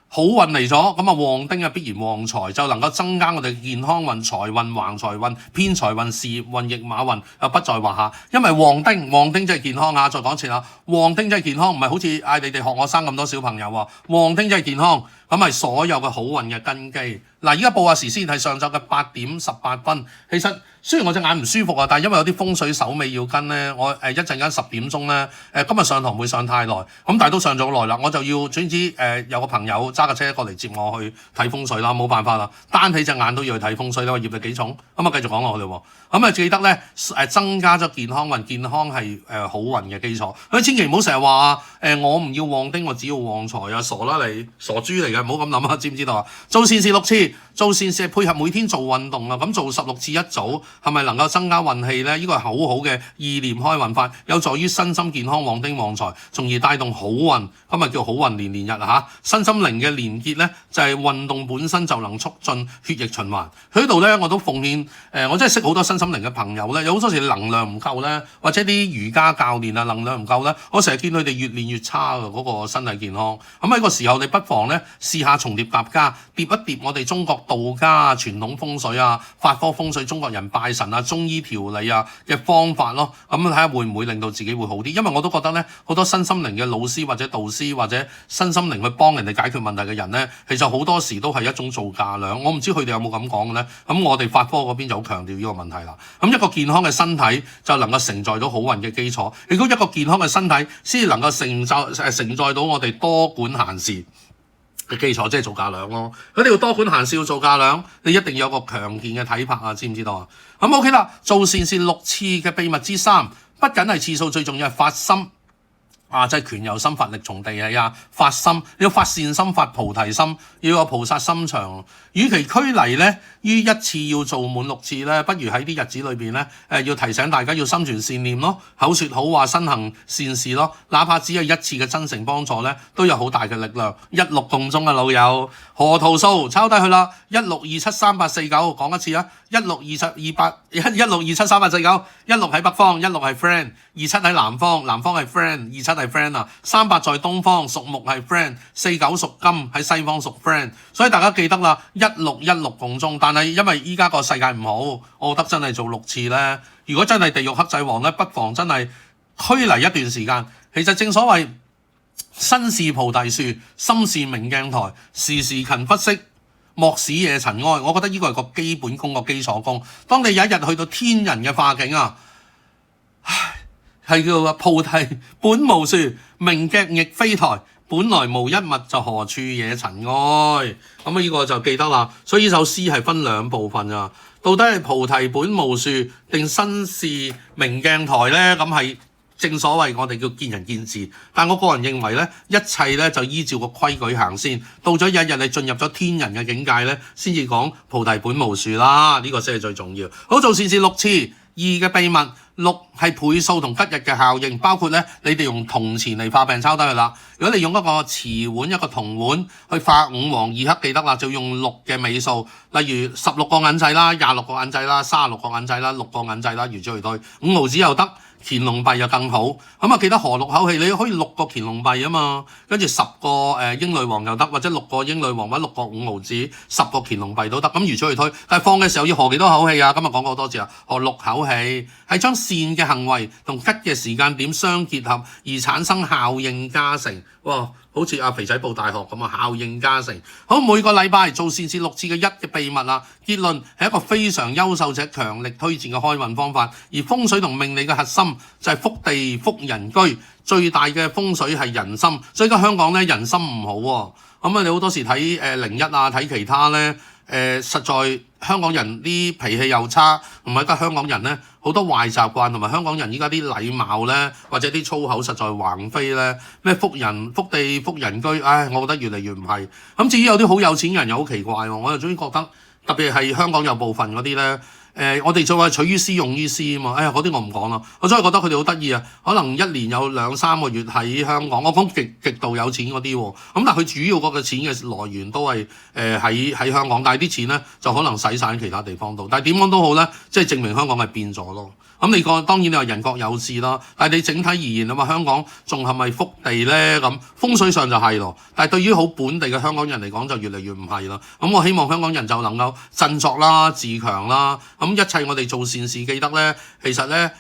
好運嚟咗，咁啊旺丁啊必然旺財，就能夠增加我哋健康運、財運、橫財運、偏財運、事業運、驛馬運啊不在話下。因為旺丁即係健康啊！再講一次啦，旺丁即係健康，唔係好似嗌你哋學我生咁多小朋友喎。旺丁即係健康，咁係所有嘅好運嘅根基。嗱，而家報下時先係上晝嘅8點18分。其實雖然我隻眼唔舒服啊，但係因為有啲風水手尾要跟咧，我一陣間10點鐘咧，今日上堂會上太耐，咁但係都上咗好耐啦，我就要總之有個朋友揸架車過嚟接我去睇風水啦，冇辦法啦，單起隻眼都要去睇風水啦，業力幾重，咁啊繼續講落去咯喎，咁啊記得咧增加咗健康運，健康係好運嘅基礎，所以千祈唔好成日話我唔要旺丁，我只要旺財啊，傻啦你，傻豬嚟嘅，唔好咁諗啊，知唔知道啊？做善事6次，做善事配合每天做運動啊，咁做16次一組，係咪能夠增加運氣咧？呢個係好好嘅意念開運法，有助於身心健康、旺丁旺財，從而帶動好運，咁咪叫好運連連日啊！身心靈嘅連結咧，就係運動本身就能促進血液循環。喺呢度咧，我都奉獻我真係識好多身心靈嘅朋友咧，有好多時能量唔夠咧，或者啲瑜伽教練啊能量唔夠咧，我成日見佢哋越練越差嘅嗰個身體健康。咁喺個時候，你不妨咧試下重疊疊加，疊一疊我哋中國道家傳統風水啊、法科風水、中國人拜神啊、中醫調理啊嘅方法咯，咁睇下會唔會令到自己會好啲？因為我都覺得咧，好多身心靈嘅老師或者導師或者身心靈去幫人哋解決問題嘅人咧，其實好多時都係一種造價量。我唔知佢哋有冇咁講嘅咧。咁我哋法科嗰邊就好強調呢個問題啦。咁一個健康嘅身體就能夠承載到好運嘅基礎。如果一個健康嘅身體先能夠承載到我哋多管閒事嘅基礎，即係做價量咯。佢哋要多管閒事要做價量，你一定要有個強健嘅體魄啊，知唔知道啊？咁 OK 啦，做善事6次嘅秘密之3，不僅係次數，最重要係發心。即係權有心，法力從地起啊！發心，你要發善心，發菩提心，要有菩薩心腸。與其拘泥咧，於一次要做滿6次咧，不如喺啲日子裏邊咧，要提醒大家要心存善念咯，口說好話，身行善事咯。哪怕只係一次嘅真誠幫助咧，都有好大嘅力量。16共中啊，老友，河圖數抄低佢啦，16273849，講一次啊，16273849，16喺北方，16係 friend，27喺南方，南方係 friend，27係 friend 啊，38在東方，屬木係 friend，49屬金喺西方屬 friend， 所以大家記得啦，16共中。但係因為依家個世界唔好，我覺得真係做6次咧。如果真係地獄黑仔王咧，不妨真係拘泥一段時間。其實正所謂身是菩提樹，心是明鏡台，時時勤拂拭，莫使惹塵埃。我覺得呢個係個基本功，個基礎功。當你有一日去到天人嘅化境啊，係叫做菩提本無樹，明鏡亦非台，本來無一物，就何處惹塵埃。咁呢個就記得啦。所以呢首詩係分2部分啊。到底係菩提本無樹定身是明鏡台咧？咁係正所謂我哋叫見仁見智。但我個人認為咧，一切咧就依照個規矩行先。到咗有一日你進入咗天人嘅境界咧，先至講菩提本無樹啦。呢個先係最重要。好，做善事6次。2嘅秘密， 6係倍數同吉日嘅效應，包括咧你哋用銅錢嚟化病抄得佢啦。如果你用一個瓷碗一個銅碗去化5黃2黑，記得啦，就用6嘅尾數，例如16個銀仔啦、26個銀仔啦、36個銀仔啦、6個銀仔啦，如此類推。5毫紙又得，乾隆幣又更好。咁啊記得賀6口氣，你可以6個乾隆幣啊嘛，跟住10個英女王又得，或者6個英女王或者6個5毫紙，10個乾隆幣都得。咁如此類推，但係放嘅時候要賀幾多口氣啊？今日講過好多次啊，賀6口氣，係將善嘅行為同吉嘅時間點相結合而產生效應加成。哇！好似阿肥仔報大學咁啊，效應加成。好，每個禮拜做善事6次嘅1嘅秘密啊，結論係一個非常優秀且強力推薦嘅開運方法。而風水同命理嘅核心就係福地福人居，最大嘅風水係人心。所以而家香港咧人心唔好喎。咁啊，你好多時睇01啊，睇其他咧實在香港人啲脾氣又差，同埋而家香港人咧好多壞習慣，同埋香港人依家啲禮貌咧或者啲粗口實在橫飛咧，咩福地福人居，唉，我覺得越嚟越唔係。咁至於有啲好有錢人又好奇怪喎，我就終於覺得特別係香港有部分嗰啲咧。我哋就話取於私用於私啊嘛，哎呀嗰啲我唔講啦，我真係覺得佢哋好得意啊，可能1年有2-3個月喺香港，我講極度有錢嗰啲喎，咁但係佢主要嗰個錢嘅來源都係喺香港，但係啲錢咧就可能使晒喺其他地方度，但係點講都好咧，即係證明香港係變咗咯。咁你當然你話人各有志啦，但係你整體而言啊嘛，香港仲係咪福地咧？咁風水上就係咯，但係對於好本地嘅香港人嚟講就越嚟越唔係啦。咁我希望香港人就能夠振作啦、自強啦。咁一切我哋做善事記得咧，其實咧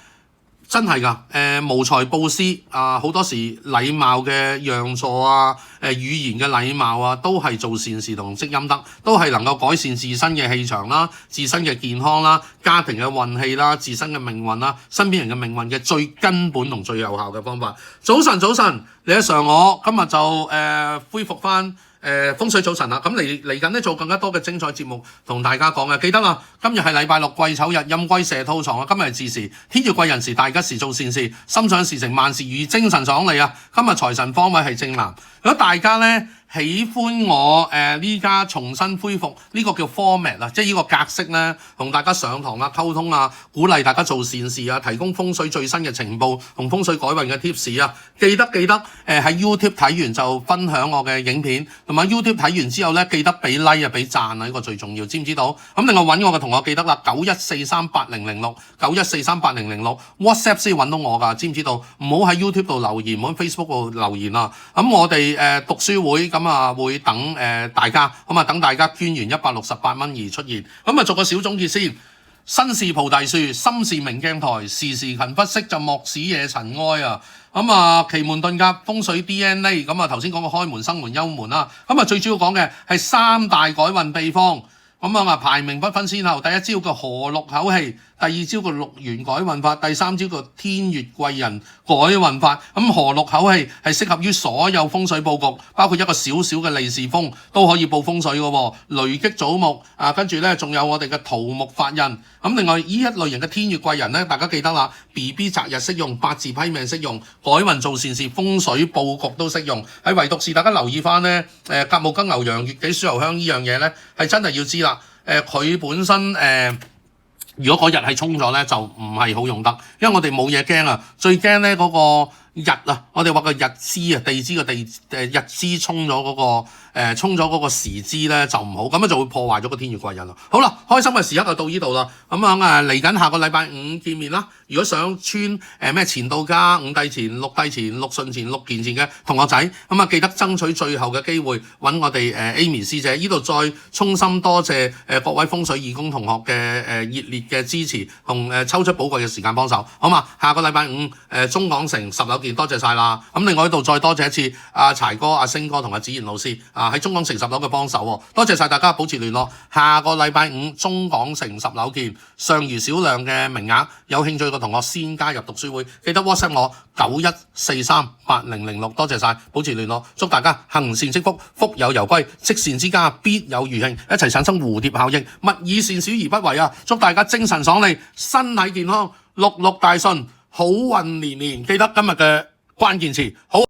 真係㗎，無財布施啊，好多時禮貌嘅讓座啊，語言嘅禮貌啊，都係做善事同積陰德，都係能夠改善自身嘅氣場啦、自身嘅健康啦、家庭嘅運氣啦、自身嘅命運啦、身邊人嘅命運嘅最根本同最有效嘅方法。早晨，你一上我今日就恢復返。風水早晨啦，咁嚟緊咧做更加多嘅精彩節目同大家講嘅，記得啦，今日係禮拜6癸丑日，陰龜蛇吐藏啊，今日係巳時，天月貴人時，大吉時，做善事，心想事成，萬事如意，精神爽利啊！今日財神方位係正南，如果大家咧喜歡我呢家重新恢復呢個叫 format 啊，即係呢個格式咧，同大家上堂啊、溝通啊、鼓勵大家做善事啊、提供風水最新嘅情報同風水改運嘅 tips 啊，記得喺 YouTube 睇完就分享我嘅影片，同埋 YouTube 睇完之後咧，記得俾 like 啊、俾讚啊，呢個最重要，知唔知道？咁另外揾我嘅同學記得啦，91438006，91438006 WhatsApp 先揾到我㗎，知唔知道？唔好喺 YouTube 度留言，唔好喺 Facebook 度留言啊！咁我哋讀書會咁啊會等大家，咁啊等大家捐完168蚊而出現，咁啊做個小總結先。身是菩提樹，心是明鏡台，時時勤拂拭就莫使惹塵埃啊！咁啊奇門遁甲風水 DNA， 咁啊頭先講個開門生門休門啦，咁啊最主要講嘅係3大改運秘方，咁啊排名不分先後，第一招叫賀6口氣，第二招叫6元改運法，第三招叫天月貴人改運法。咁賀6口氣係適合於所有風水佈局，包括一個小小嘅利是風都可以佈風水嘅喎。雷擊祖木啊，跟住咧仲有我哋嘅桃木法印。咁另外呢一類型嘅天月貴人咧，大家記得啦 ，BB 擇日適用，八字批命適用，改運做善事，風水佈局都適用。喺唯獨是大家留意翻咧，甲木庚牛羊月紀書油香呢樣嘢咧，係真係要知啦。佢本身如果嗰日係沖咗咧，就唔係好用得，因為我哋冇嘢驚啊，最驚咧嗰個日啊，我哋話個日支啊，地支嘅日支沖咗嗰個時支咧就唔好，咁樣就會破壞咗個天月貴人啦。好啦，開心嘅時刻就到呢度啦，咁樣嚟緊下個禮拜5見面啦。如果想穿咩前到家、5帝錢、6帝錢、6順錢、6件錢嘅同學仔，咁啊記得爭取最後嘅機會揾我哋Amy 師姐，呢度再衷心多謝各位風水義工同學嘅熱烈嘅支持同抽出寶貴嘅時間幫手，好嘛？下個禮拜5中港城10樓見，多謝晒啦。咁另外呢度再多謝一次阿柴哥、阿星哥同阿子賢老師喺中港城10樓嘅幫手喎，多謝晒大家保持聯絡。下個禮拜5中港城10樓見，尚餘少量嘅名額，有興趣嘅同學先加入讀書會，記得 WhatsApp 我91438006，多謝晒，保持聯絡，祝大家行善積福，福有攸歸，積善之家必有餘慶，一齊產生蝴蝶效應，勿以善小而不為啊！祝大家精神爽利，身體健康，六六大順，好運連連。記得今日嘅關鍵詞好。